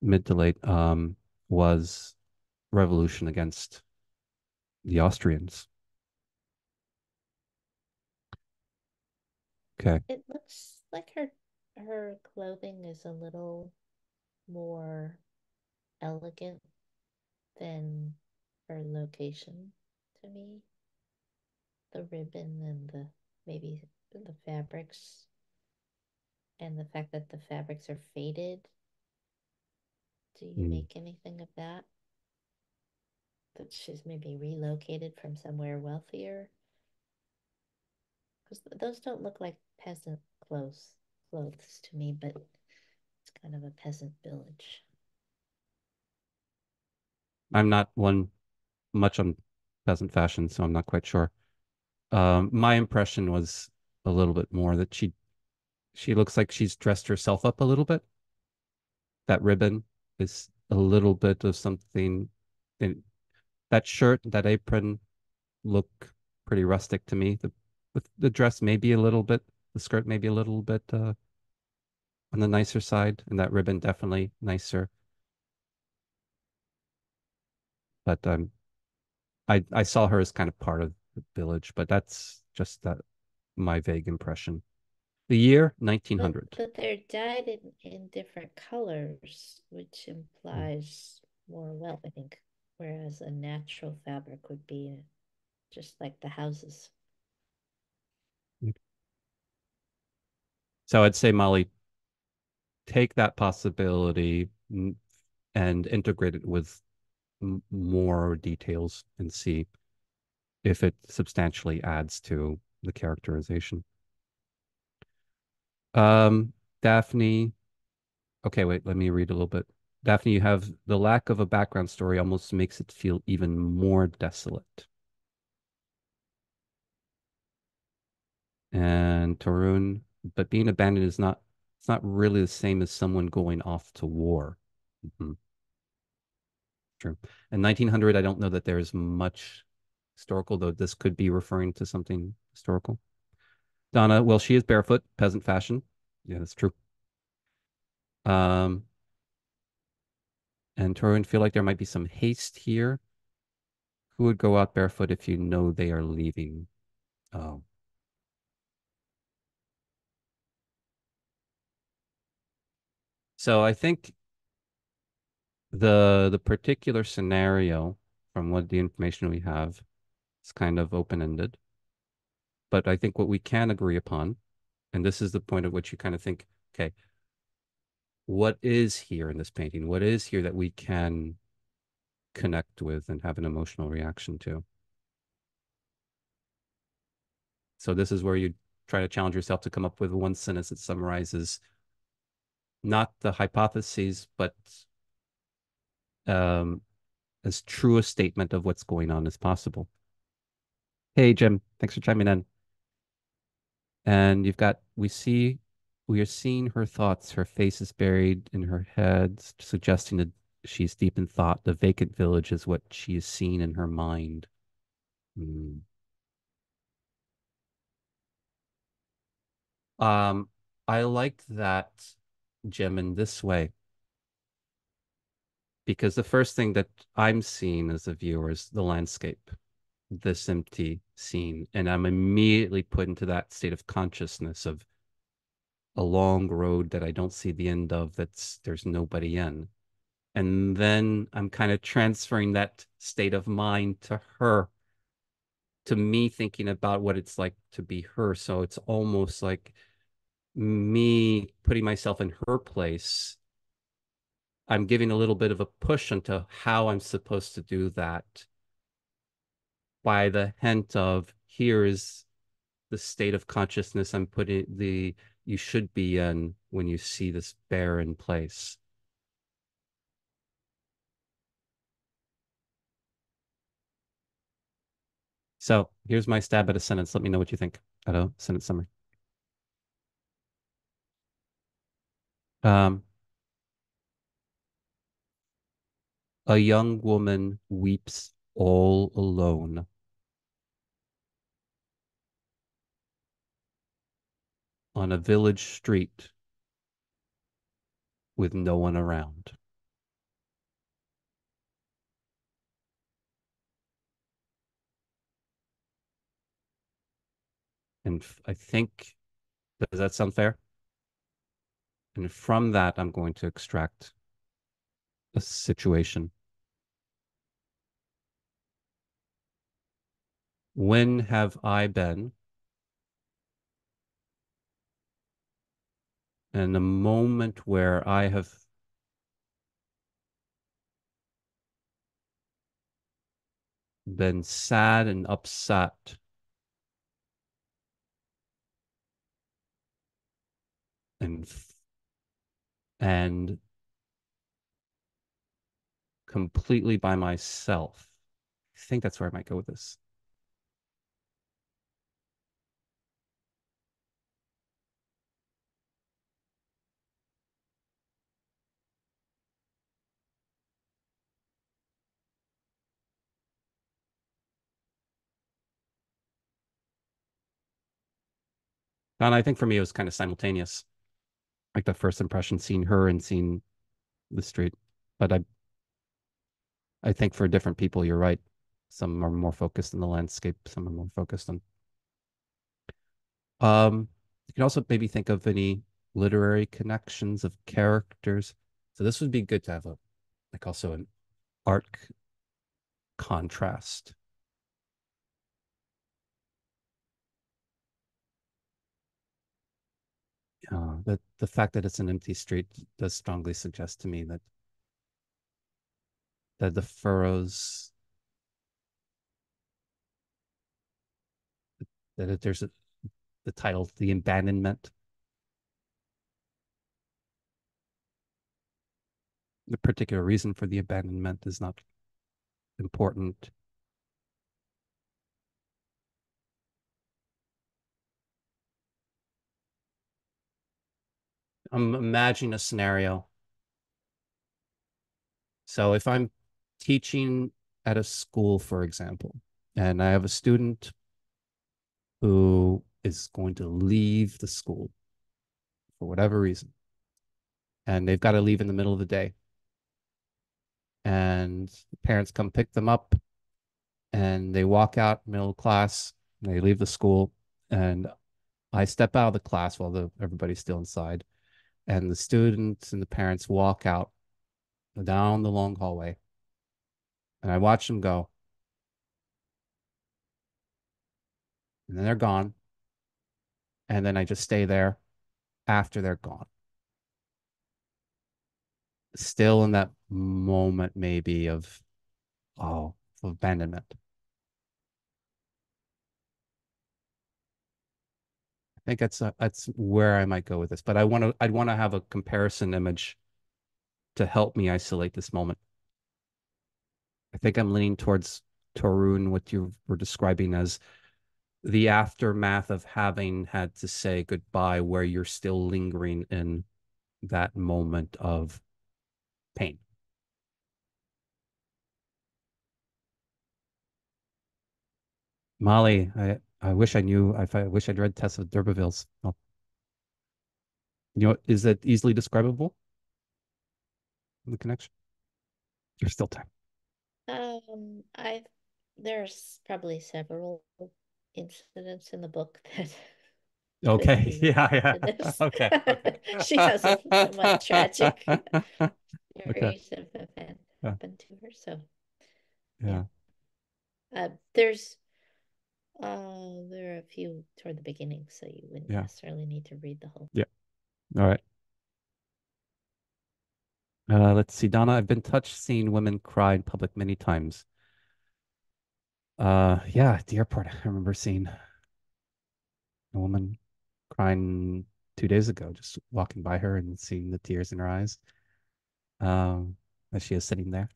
mid to late, was revolution against the Austrians. Okay. it looks like her clothing is a little more elegant than her location to me. The ribbon and the maybe the fabrics and the fact that the fabrics are faded. Do you Mm. make anything of that? That she's maybe relocated from somewhere wealthier? Because those don't look like peasant clothes to me, but it's kind of a peasant village. I'm not one much on peasant fashion, so I'm not quite sure. My impression was a little bit more that she looks like she's dressed herself up a little bit. That ribbon is a little bit of something in that shirt, that apron look pretty rustic to me. The dress maybe a little bit, the skirt maybe a little bit on the nicer side, and that ribbon definitely nicer. But I saw her as kind of part of the village, but that's just my vague impression. The year But 1900. but they're dyed in different colors, which Mm. implies more wealth, I think. Whereas a natural fabric would be just like the houses. So I'd say, Molly, take that possibility and integrate it with more details and see if it substantially adds to the characterization. Um, Daphne. Okay, wait, let me read a little bit. Daphne, you have the lack of a background story almost makes it feel even more desolate. And Tarun, but being abandoned is not, it's not really the same as someone going off to war. Mhm. True. In 1900, I don't know that there's much historical, though this could be referring to something historical. Donna, well, she is barefoot, peasant fashion. Yeah, that's true. Um, and Torun feel like there might be some haste here. Who would go out barefoot if you know they are leaving? Oh, so I think the particular scenario from what the information we have is kind of open-ended. But I think what we can agree upon, and this is the point at which you kind of think, okay, what is here in this painting? What is here that we can connect with and have an emotional reaction to? So this is where you try to challenge yourself to come up with one sentence that summarizes not the hypotheses, but um, as true a statement of what's going on as possible. Hey, Jim, thanks for chiming in. And we are seeing her thoughts. Her face is buried in her head, suggesting that she's deep in thought. The vacant village is what she is seeing in her mind. Mm. Um, I like that, Jim, in this way, because the first thing that I'm seeing as a viewer is the landscape, this empty scene, and I'm immediately put into that state of consciousness of a long road that I don't see the end of, there's nobody in. And then I'm kind of transferring that state of mind to her, to me thinking about what it's like to be her. So it's almost like me putting myself in her place. I'm giving a little bit of a push into how I'm supposed to do that by the hint of here is the state of consciousness I'm putting you should be in when you see this barren place. So here's my stab at a sentence. Let me know what you think at a sentence summary. Um, a young woman weeps all alone on a village street with no one around. And I think, does that sound fair? And from that, I'm going to extract a situation. When have I been in a moment where I have been sad and upset and and completely by myself? I think that's where I might go with this. And I think for me, it was kind of simultaneous. Like the first impression, seeing her and seeing the street. But I think for different people, you're right. Some are more focused on the landscape, some are more focused on. You can also maybe think of any literary connections of characters. So this would be good to have a like also an art contrast. The fact that it's an empty street does strongly suggest to me that the furrows, that there's the title, the abandonment, the particular reason for the abandonment is not important. I'm imagining a scenario. So if I'm teaching at a school, for example, and I have a student who is going to leave the school for whatever reason, and they've got to leave in the middle of the day, and the parents come pick them up, and they walk out middle of class, they leave the school, and I step out of the class while everybody's still inside, and the students and the parents walk out down the long hallway, and I watch them go, and then they're gone, and then I just stay there after they're gone. still in that moment maybe of, oh, of abandonment. I think that's where I might go with this, but I'd want to have a comparison image to help me isolate this moment. I think I'm leaning towards Torun, what you were describing as the aftermath of having had to say goodbye, where you're still lingering in that moment of pain. Molly, I wish I knew. I wish I'd read Tessa d'Urberville's. Oh, is that easily describable? The connection? There's still time. I there's probably several incidents in the book that could Okay. be Yeah. related to Yeah. this. Okay. Okay. She has a somewhat tragic Okay. series of event Yeah. happen to her. So yeah. Yeah. There's there are a few toward the beginning, so you wouldn't Yeah. necessarily need to read the whole. Yeah. All right. Let's see, Donna. I've been touched seeing women cry in public many times. Yeah, at the airport, I remember seeing a woman crying 2 days ago, just walking by her and seeing the tears in her eyes, as she is sitting there.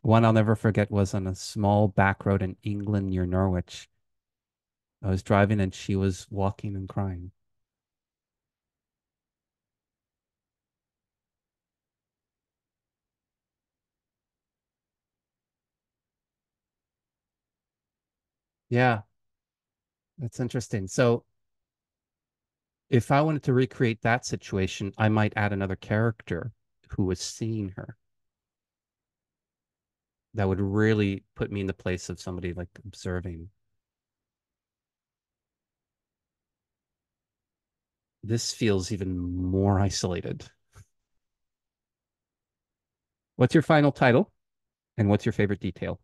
One I'll never forget was on a small back road in England near Norwich. I was driving and she was walking and crying. Yeah, that's interesting. So if I wanted to recreate that situation, I might add another character who was seeing her. That would really put me in the place of somebody like observing. This feels even more isolated. What's your final title and what's your favorite detail?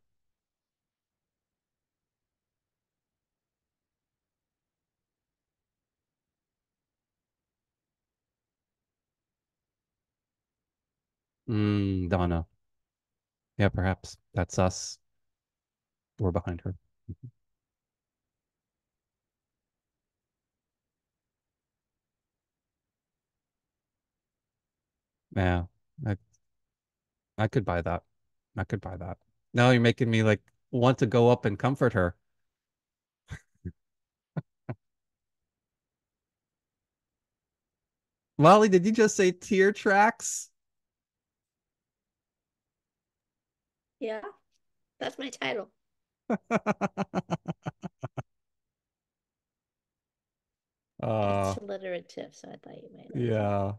Donna. Yeah, perhaps that's us. We're behind her. Yeah, I, I could buy that. I could buy that. Now you're making me like want to go up and comfort her. Molly, did you just say tear tracks? Yeah, that's my title. uh, It's alliterative, so I thought you might like it. yeah.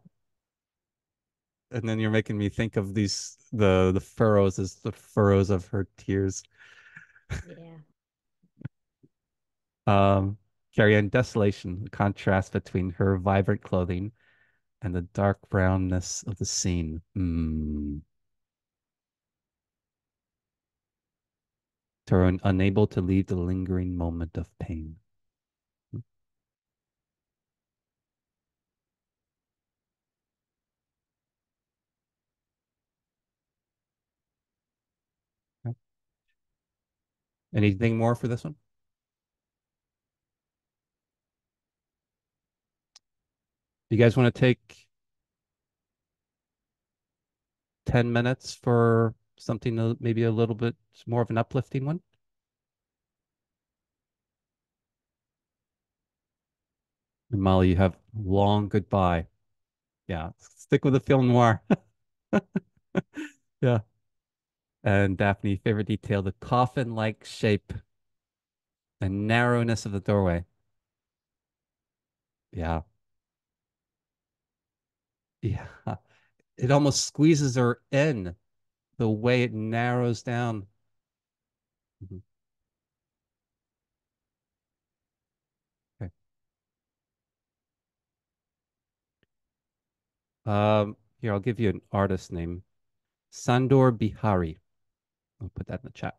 And then you're making me think of the furrows as the furrows of her tears. Yeah. Um, Carrie Ann, desolation, the contrast between her vibrant clothing and the dark brownness of the scene. Turn unable to leave the lingering moment of pain. Anything more for this one? You guys want to take 10 minutes for something maybe a little bit more of an uplifting one? And Molly, you have long goodbye. Yeah, stick with the film noir. Yeah. And Daphne, favorite detail, the coffin-like shape and narrowness of the doorway. Yeah. Yeah. It almost squeezes her in the way it narrows down. Mhm. Okay. Here, I'll give you an artist name. Sandor Bihari. I'll put that in the chat.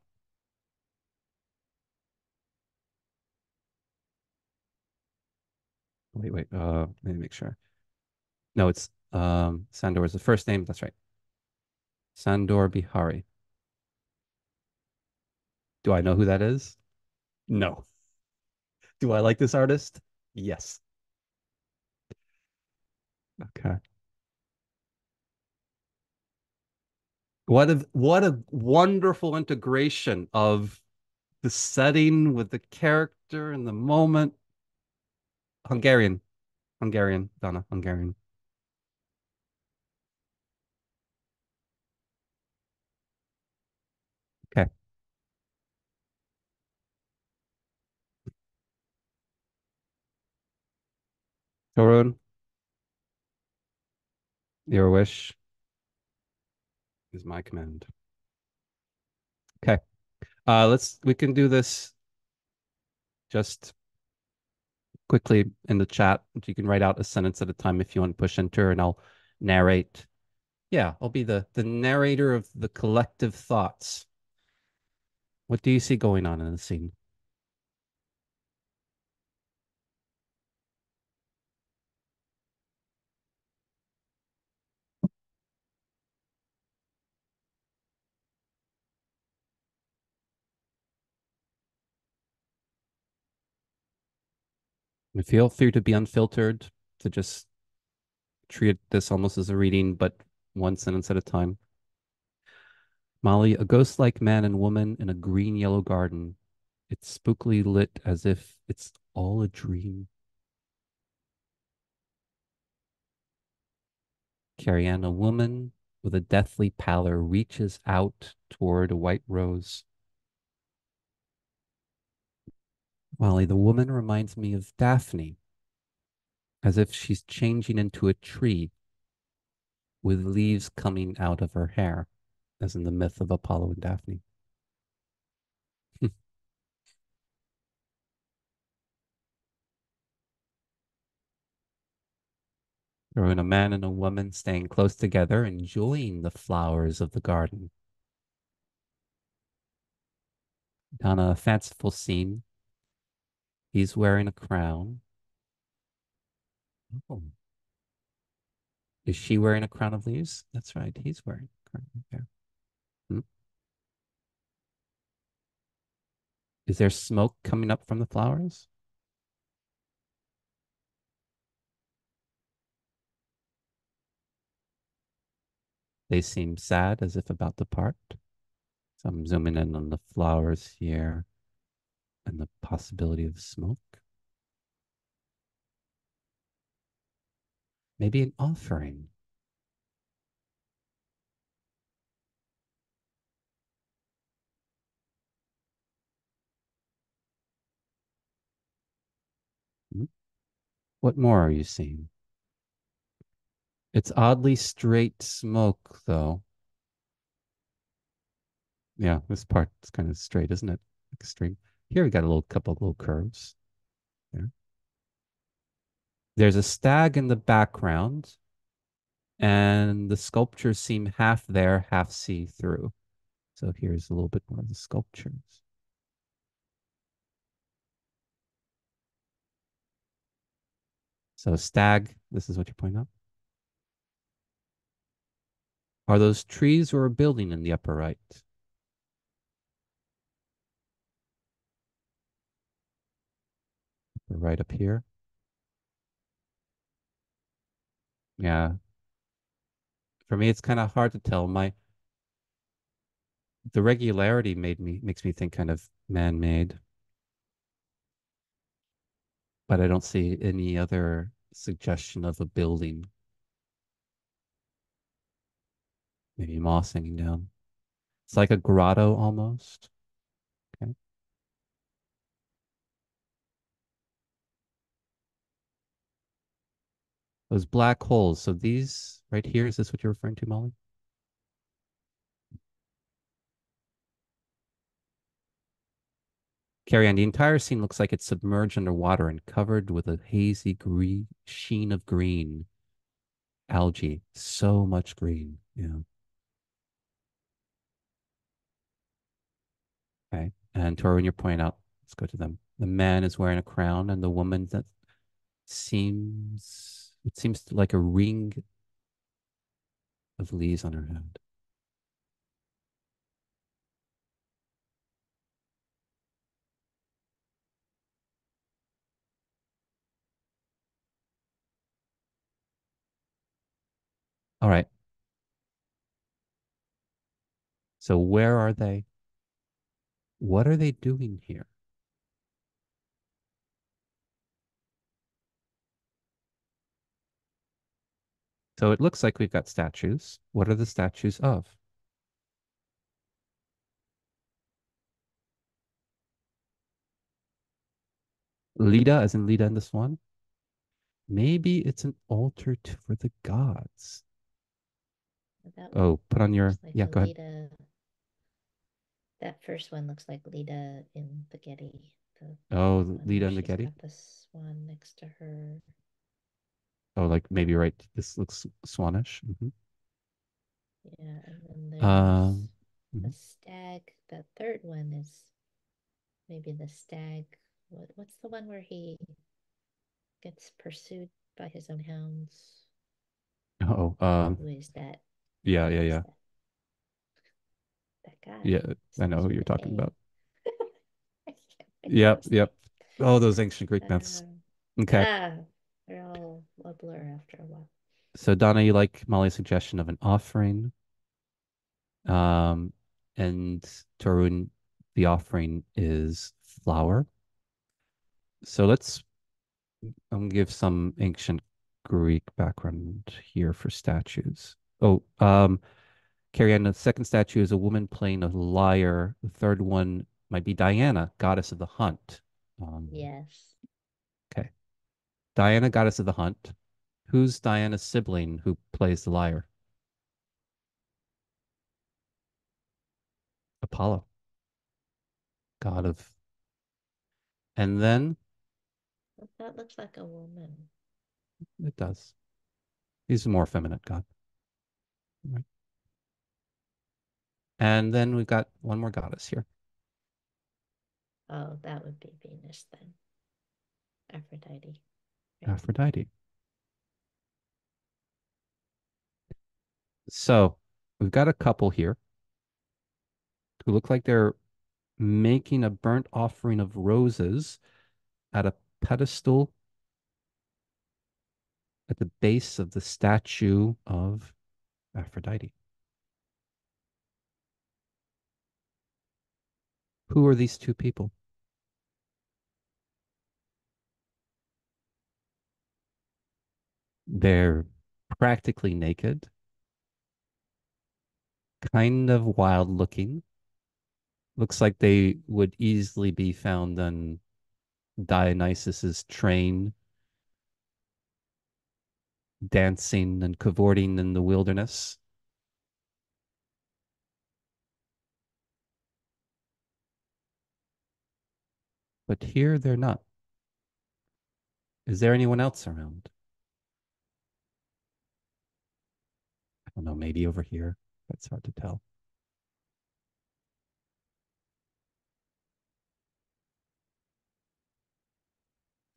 Wait, let me make sure. No, it's Sandor is the first name. That's right. Sandor Bihari. Do I know who that is? No. Do I like this artist? Yes. Okay. What a wonderful integration of the setting with the character and the moment. Hungarian. Hungarian, Donna, Hungarian. Okay. Torun, your wish is my command. Okay. We can do this just quickly in the chat. You can write out a sentence at a time if you want to push enter, and I'll narrate. Yeah, I'll be the narrator of the collective thoughts. What do you see going on in the scene? And feel free to be unfiltered, to just treat this almost as a reading, but one sentence at a time. Molly, a ghost-like man and woman in a green-yellow garden. It's spookily lit as if it's all a dream. Carrie Ann, a woman with a deathly pallor reaches out toward a white rose. Molly, the woman reminds me of Daphne, as if she's changing into a tree with leaves coming out of her hair, as in the myth of Apollo and Daphne. Throw in a man and a woman staying close together, enjoying the flowers of the garden. On a fanciful scene, he's wearing a crown. Oh. Is she wearing a crown of leaves? That's right, he's wearing a crown. Okay. Hmm. Is there smoke coming up from the flowers? They seem sad, as if about to part. So I'm zooming in on the flowers here and the possibility of smoke. Maybe an offering. Hmm? What more are you seeing? It's oddly straight smoke, though. Yeah, this part is kind of straight, isn't it? Extreme. Here we got a little couple little curves. There. There's a stag in the background, and the sculptures seem half there, half see-through. So here's a little bit more of the sculptures. So stag, this is what you're pointing out. Are those trees or a building in the upper right? Right up here. Yeah. For me, it's kind of hard to tell. The regularity makes me think kind of man-made, but I don't see any other suggestion of a building. Maybe moss hanging down. It's like a grotto almost. Okay. Those black holes. So these right here, is this what you're referring to, Molly? Carrie Ann, the entire scene looks like it's submerged underwater and covered with a hazy green sheen of green algae. So much green. Yeah. Okay. And Tori, when you're pointing out, let's go to them. The man is wearing a crown, and the woman that it seems like a ring of leaves on her head. All right. So where are they? What are they doing here? So it looks like we've got statues. What are the statues of? Leda, as in Leda and the Swan? Maybe it's an altar for the gods. That one Oh, put on your, looks like yeah, a go ahead. Leda. That first one looks like Leda in the Getty. The Oh, one where Leda and the she's Getty. got the swan next to her. Oh, like maybe right. This looks swanish. Yeah, and then there's Um, a mhm. stag. That third one is maybe the stag. What's the one where he gets pursued by his own hounds? Oh, Who is that? yeah, yeah, Who is yeah, that? That guy. yeah. I know Starts who with you're an talking A. about. I can't think of Yep, his name. yep. Oh, those ancient Greek myths. Okay. Ah, they're all a blur after a while. So Donna, you like Molly's suggestion of an offering. Um, and Tarun, the offering is flour. So let's give some ancient Greek background here for statues. Oh, Carrie Ann, the second statue is a woman playing a lyre. The third one might be Diana, goddess of the hunt. Yes. Okay. Diana, goddess of the hunt. Who's Diana's sibling who plays the lyre? Apollo, god of. And then That looks like a woman. it does. He's a more feminine god. Right. And then we've got one more goddess here, Oh, that would be Venus then. Aphrodite. Right? Aphrodite. So we've got a couple here who look like they're making a burnt offering of roses at a pedestal at the base of the statue of Aphrodite. Who are these two people? They're practically naked, kind of wild looking. Looks like they would easily be found on Dionysus's train, dancing and cavorting in the wilderness. But here they're not. Is there anyone else around? I don't know, maybe over here. That's hard to tell.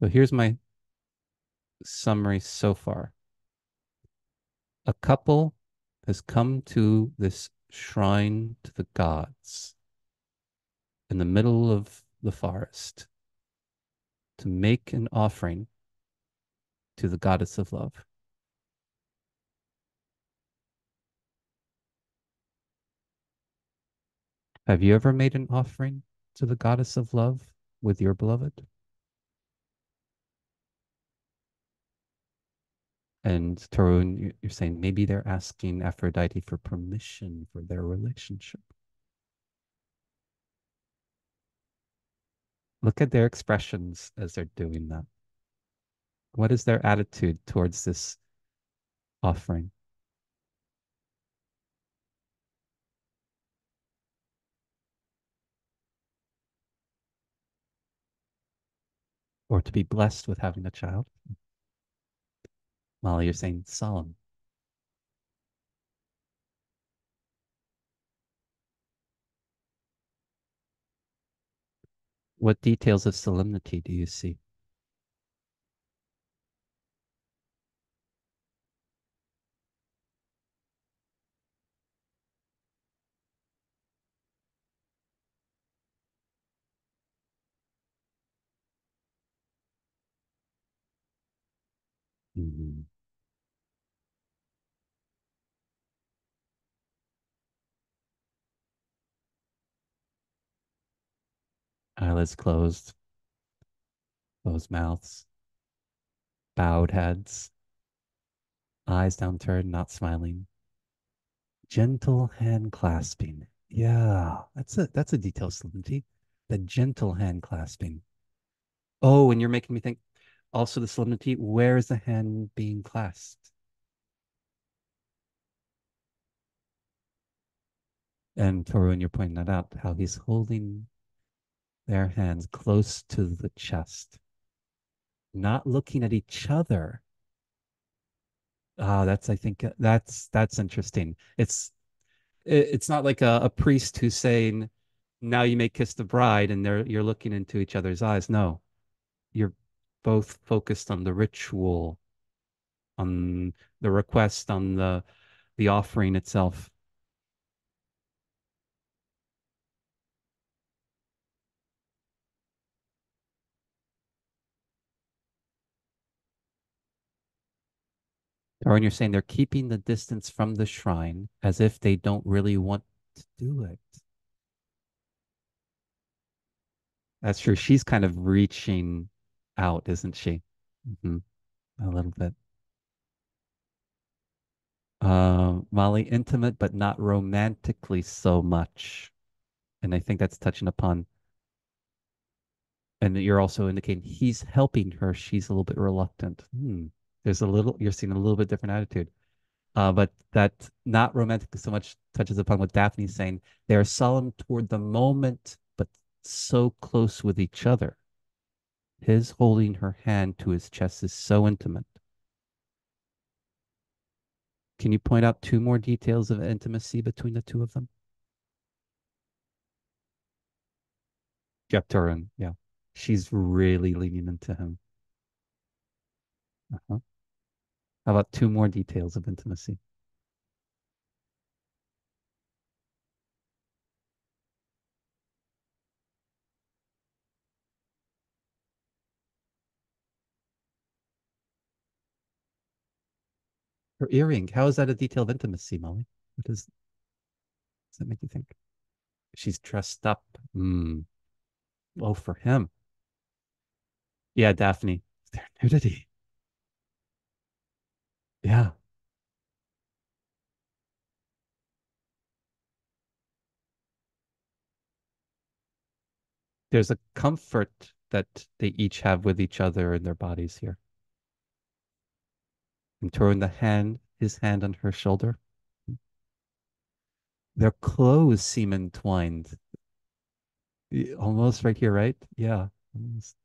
So here's my summary so far. A couple has come to this shrine to the gods in the middle of the forest to make an offering to the goddess of love. Have you ever made an offering to the goddess of love with your beloved? And Tarun, you're saying maybe they're asking Aphrodite for permission for their relationship. Look at their expressions as they're doing that. What is their attitude towards this offering? Or to be blessed with having a child? Molly, you're saying solemn. What details of solemnity do you see? Mhm. Eyelids closed, closed mouths, bowed heads, eyes downturned, not smiling. Gentle hand clasping. Yeah, that's a detailed solemnity. The gentle hand clasping. Oh, and you're making me think also the solemnity, where is the hand being clasped? And Torun, you're pointing that out, how he's holding their hands close to the chest, not looking at each other. Ah, that's I think that's interesting. It's not like a priest who's saying, now you may kiss the bride, and you're looking into each other's eyes. No, you're both focused on the ritual, on the request, on the offering itself. Or when you're saying they're keeping the distance from the shrine as if they don't really want to do it. That's true. She's kind of reaching out, isn't she? Hmm. A little bit. Molly, intimate, but not romantically so much. And I think that's touching upon, and you're also indicating he's helping her. She's a little bit reluctant. There's a little, you're seeing a little bit different attitude. But that not romantic so much touches upon what Daphne's saying. They are solemn toward the moment, but so close with each other. His holding her hand to his chest is so intimate. Can you point out two more details of intimacy between the two of them? Yep, Turin. Yeah. She's really leaning into him. Uh-huh. How about two more details of intimacy? Her earring. How is that a detail of intimacy, Molly? Does that make you think? She's dressed up. Oh, for him. Yeah, Daphne. Their nudity. Yeah. There's a comfort that they each have with each other in their bodies here. And throwing his hand on her shoulder. Their clothes seem entwined. Almost right here, right? Yeah. Almost.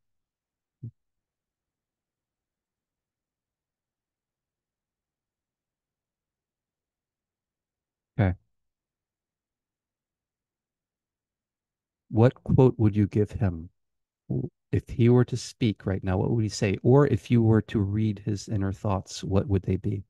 Okay. What quote would you give him? If he were to speak right now, what would he say? Or if you were to read his inner thoughts, what would they be?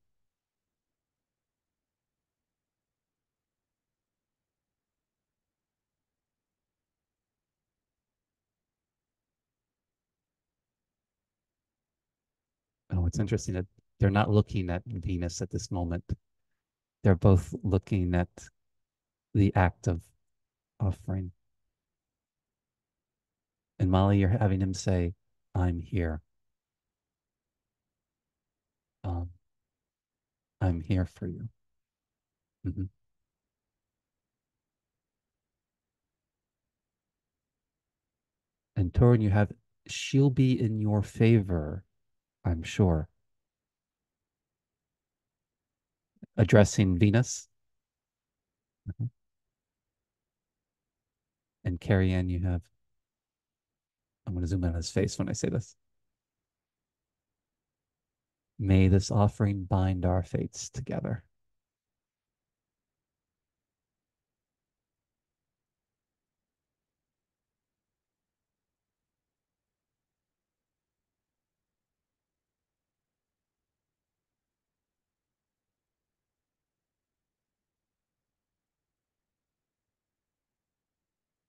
Oh, it's interesting that they're not looking at Venus at this moment. They're both looking at the act of offering. And Molly, you're having him say, I'm here. Um, I'm here for you. Mhm. And Torin, you have, she'll be in your favor, I'm sure. Addressing Venus. Mhm. And Carrie Ann, you have, I'm going to zoom in on his face when I say this. May this offering bind our fates together.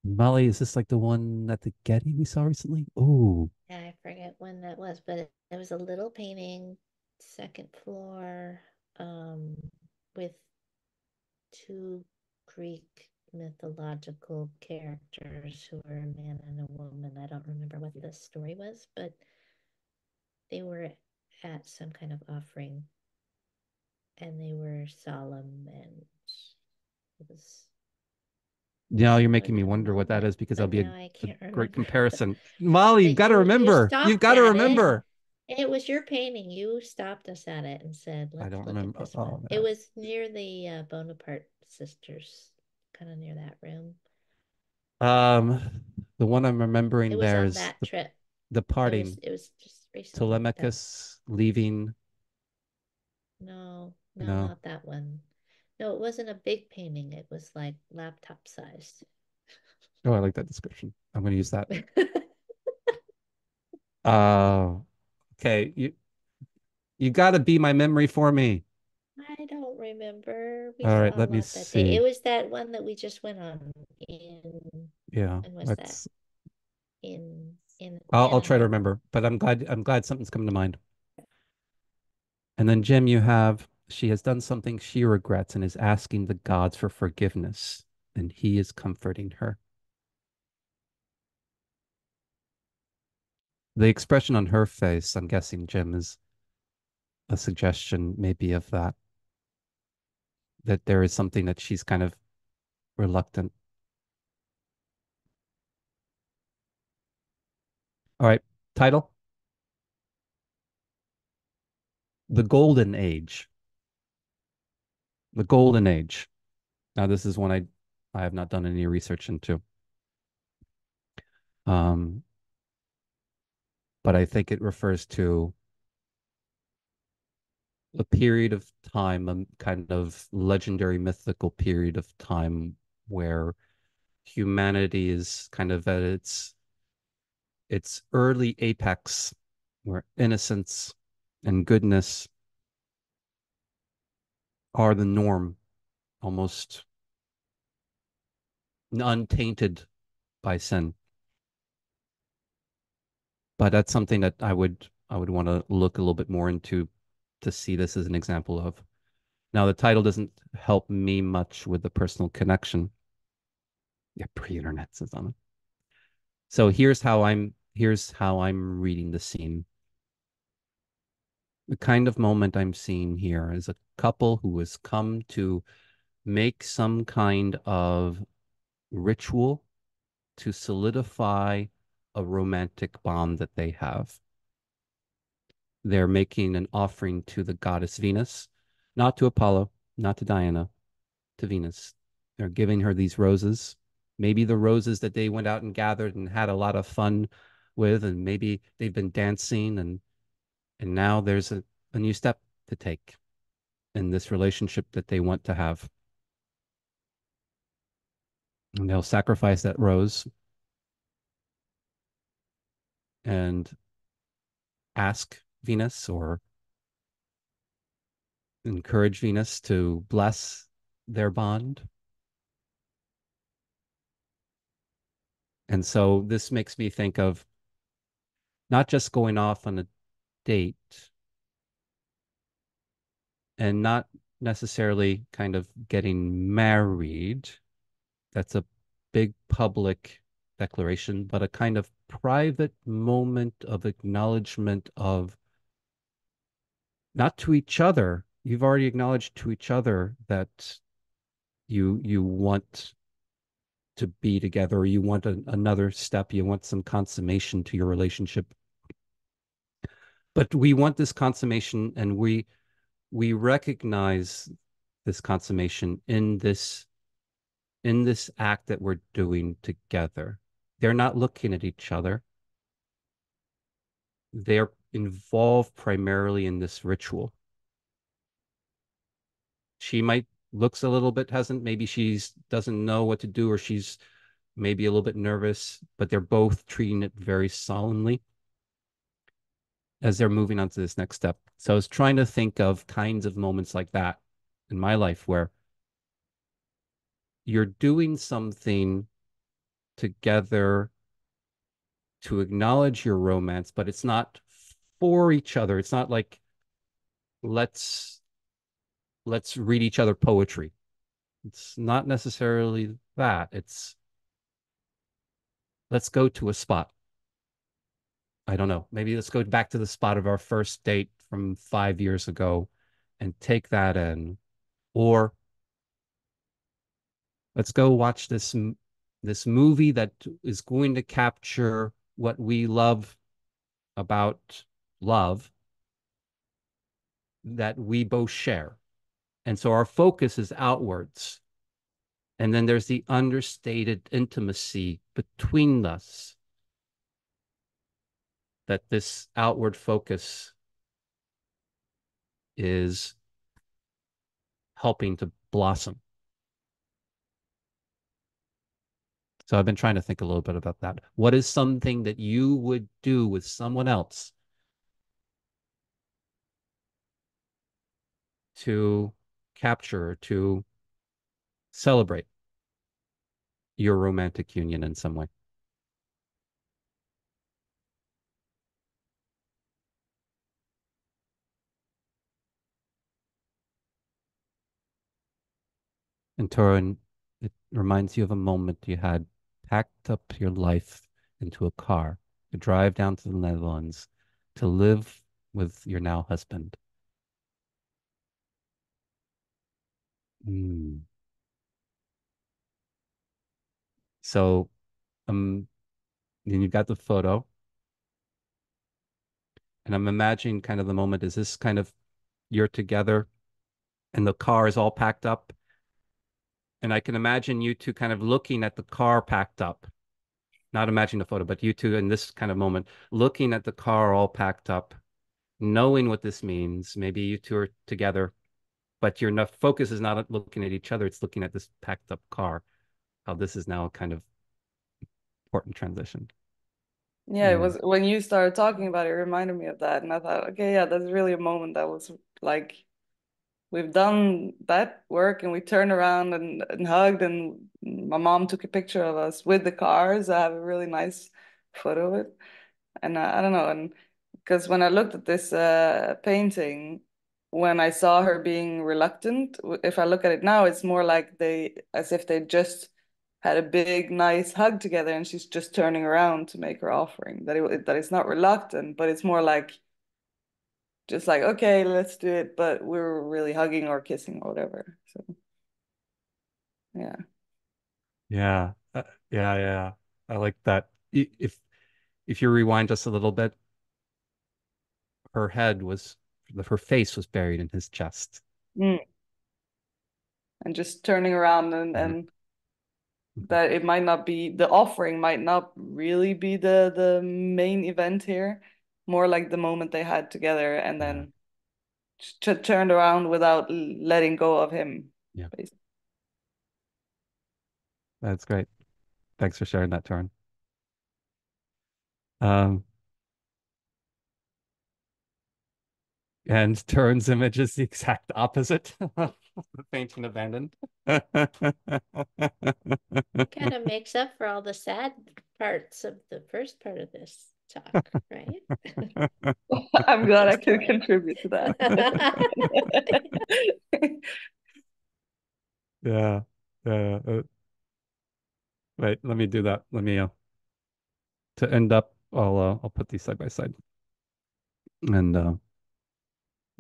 Molly, is this like the one at the Getty we saw recently? Oh, Yeah, I forget when that was, but it was a little painting second floor, with two Greek mythological characters who are a man and a woman. I don't remember what the story was, but they were at some kind of offering and they were solemn, and it was Now you're similar making me to the wonder what that moment, is, because that'll but be now I a can't great remember. comparison. Molly, you've But got to you remember. You've stopped got to at it. remember. It was your painting. You stopped us at it and said, I "Let's don't look at remember. this Oh one." It man. was near the Bonaparte sisters, kind of near that room. Um, the one I'm remembering It was there on is that trip. the parting, It was just recently. That Telemachus leaving. no, no, No. not that one. No, it wasn't a big painting. It was like laptop sized. Oh, I like that description. I'm going to use that. Uh, okay. You got to be my memory for me. I don't remember. We All right, saw a let me lot that day. It see. was that one that we just went on in, Yeah, when was that? let's. In I'll try to Anaheim. remember, but I'm glad something's coming to mind. And then Jim, you have she has done something she regrets and is asking the gods for forgiveness, and he is comforting her. The expression on her face, I'm guessing, Jim, is a suggestion maybe of that there is something that she's kind of reluctant. All right, title: The Golden Age. The Golden Age. Now, this is one I have not done any research into. Um, but I think it refers to a period of time, a kind of legendary mythical period of time where humanity is kind of at its early apex, where innocence and goodness are the norm, almost untainted by sin. But that's something that I would want to look a little bit more into to see this as an example of. Now, the title doesn't help me much with the personal connection. Yeah, pre-internet says on it. So here's how I'm reading the scene. The kind of moment I'm seeing here is a couple who has come to make some kind of ritual to solidify a romantic bond that they have. They're making an offering to the goddess Venus, not to Apollo, not to Diana, to Venus. They're giving her these roses, maybe the roses that they went out and gathered and had a lot of fun with, and maybe they've been dancing, and now there's a new step to take in this relationship that they want to have. And they'll sacrifice that rose and ask Venus or encourage Venus to bless their bond. And so this makes me think of not just going off on a date and not necessarily kind of getting married. That's a big public declaration, but a kind of private moment of acknowledgement of, not to each other. You've already acknowledged to each other that you want to be together, or you want another step, you want some consummation to your relationship. But we want this consummation, and we recognize this consummation in this act that we're doing together. They're not looking at each other. They're involved primarily in this ritual. She might looks a little bit hesitant. Maybe she's doesn't know what to do, or she's maybe a little bit nervous, but they're both treating it very solemnly as they're moving on to this next step. So I was trying to think of kinds of moments like that in my life where you're doing something together to acknowledge your romance, but it's not for each other. It's not like let's read each other poetry. It's not necessarily that. It's let's go to a spot. I don't know. Maybe let's go back to the spot of our first date from 5 years ago and take that in. Or let's go watch this movie that is going to capture what we love about love that we both share. And so our focus is outwards. And then there's the understated intimacy between us that this outward focus is helping to blossom. So I've been trying to think a little bit about that. What is something that you would do with someone else to capture, to celebrate your romantic union in some way? And Torin, it reminds you of a moment you had packed up your life into a car to drive down to the Netherlands to live with your now husband. Mm. So, then you've got the photo, and I'm imagining kind of the moment. Is this kind of you're together and the car is all packed up? And I can imagine you two kind of looking at the car packed up, not imagining the photo, but you two in this kind of moment, looking at the car all packed up, knowing what this means. Maybe you two are together, but your focus is not looking at each other. It's looking at this packed up car, how this is now a kind of important transition. Yeah, it was when you started talking about it, it reminded me of that. And I thought, okay, yeah, that's really a moment that was like, we've done that work and we turned around and hugged, and my mom took a picture of us with the cars. I have a really nice photo of it. And I don't know, and because when I looked at this painting, when I saw her being reluctant, if I look at it now, it's more like as if they just had a big, nice hug together, and she's just turning around to make her offering. That it's not reluctant, but it's more like just like, okay, let's do it, but we're really hugging or kissing or whatever. So yeah. Yeah, yeah. I like that. If you rewind just a little bit, her face was buried in his chest. Mm. And just turning around Mhm. and that it might not be the offering might not really be the main event here, more like the moment they had together and Yeah, then turned around without letting go of him, yeah, basically. that's great. Thanks for sharing that, Torrin. Um, and Torrin's image is the exact opposite of the painting abandoned. Kind of makes up for all the sad parts of the first part of this talk, right? I'm glad I could contribute to that. Yeah, yeah. Wait, let me do that. Let me to end up. I'll put these side by side, and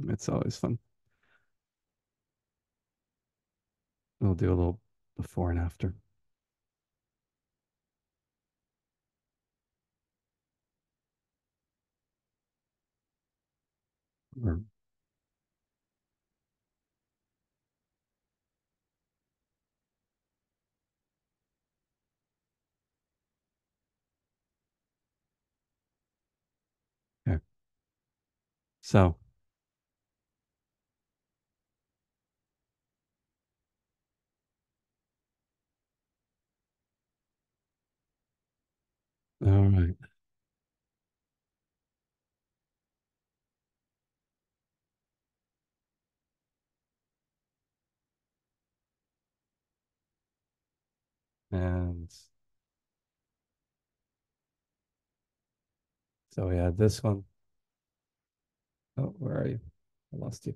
it's always fun. We'll do a little before and after. Or, okay. So, all right. And so we had this one. Oh, where are you? I lost you.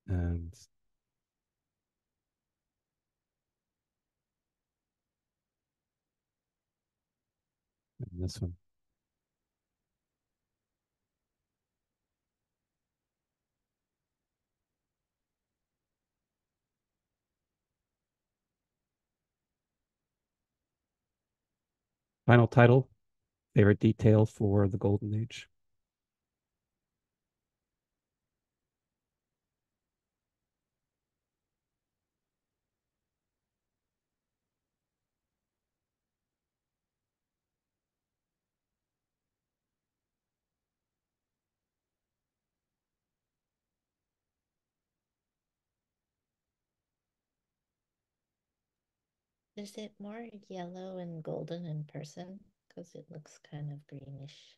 And this one. Final title, favorite detail for the Golden Age. Is it more yellow and golden in person? Because it looks kind of greenish.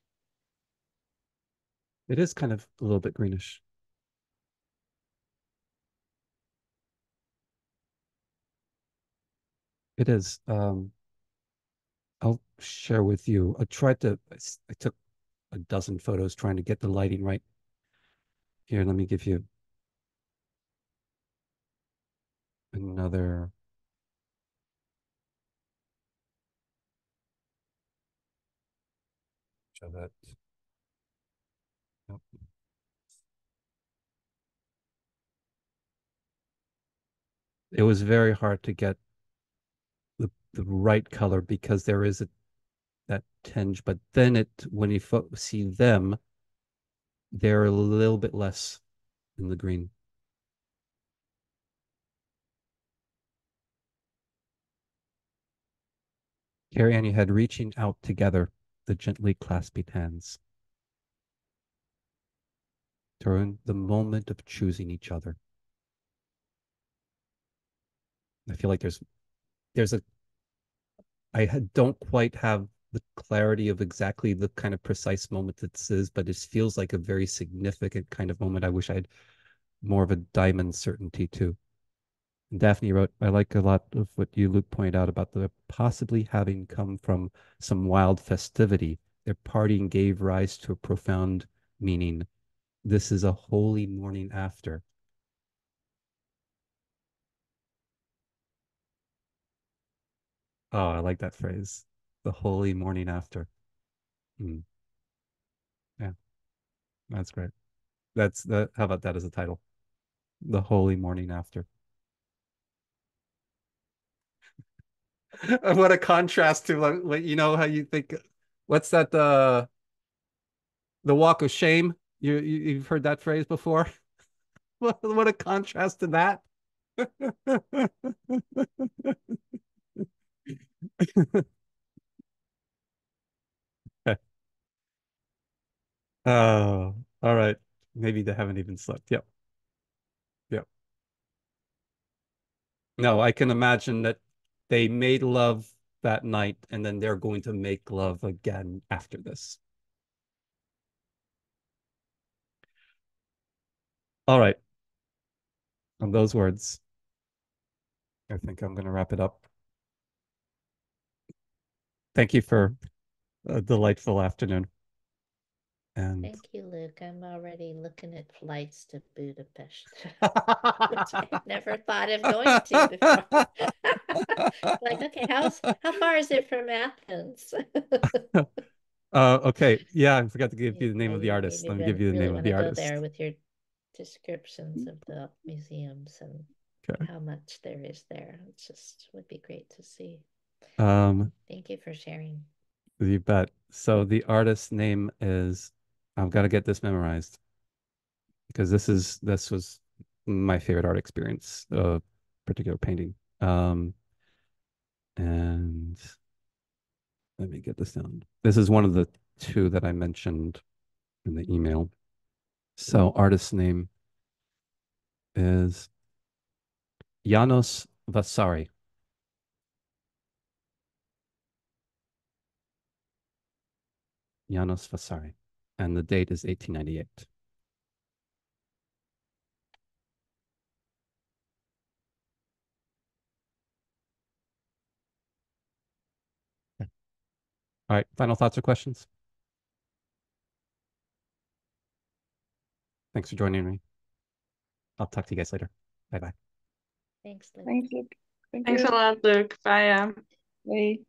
It is kind of a little bit greenish. It is. I'll share with you. I took a dozen photos trying to get the lighting right. Here, let me give you another. Show that. Nope. It was very hard to get the right color because there is that tinge, but then when you see them, they're a little bit less in the green. Carrie and your head reaching out together, the gently clasped hands. During the moment of choosing each other. I feel like there's a don't quite have the clarity of exactly the kind of precise moment this is, but it feels like a very significant kind of moment. I wish I had more of a diamond certainty too. And Daphne wrote, I like a lot of what you, Luke, pointed out about the possibly having come from some wild festivity. Their partying gave rise to a profound meaning. This is a holy morning after. Oh, I like that phrase. The holy morning after. Mm, yeah, that's great. That's the, how about that as a title? The holy morning after. What a contrast to like you know how you think what's that the walk of shame? You've heard that phrase before? What a contrast to that. Oh, all right. Maybe they haven't even slept. Yep. Yep. No, I can imagine that they made love that night and then they're going to make love again after this. All right. On those words, I think I'm going to wrap it up. Thank you for a delightful afternoon. And Thank you, Luke. I'm already looking at flights to Budapest, which I never thought of going to before. Like, okay, how far is it from Athens? okay. Yeah, I forgot to give you the name of the You made artist. me Let me give you the really name of want the to go there artist. with your descriptions of the museums and Okay. how much there is there. It just would be great to see. Um, Thank you for sharing. you bet. So the artist's name is, I've got to get this memorized because this was my favorite art experience, particular painting. And let me get this down. This is one of the two that I mentioned in the email. So artist's name is Janos Vasari. Janos Vasari. And the date is 1898. All right, final thoughts or questions? Thanks for joining me. I'll talk to you guys later. Bye bye. Thanks, Luke. Thanks, Luke. Thanks a lot, Luke. Bye. Bye.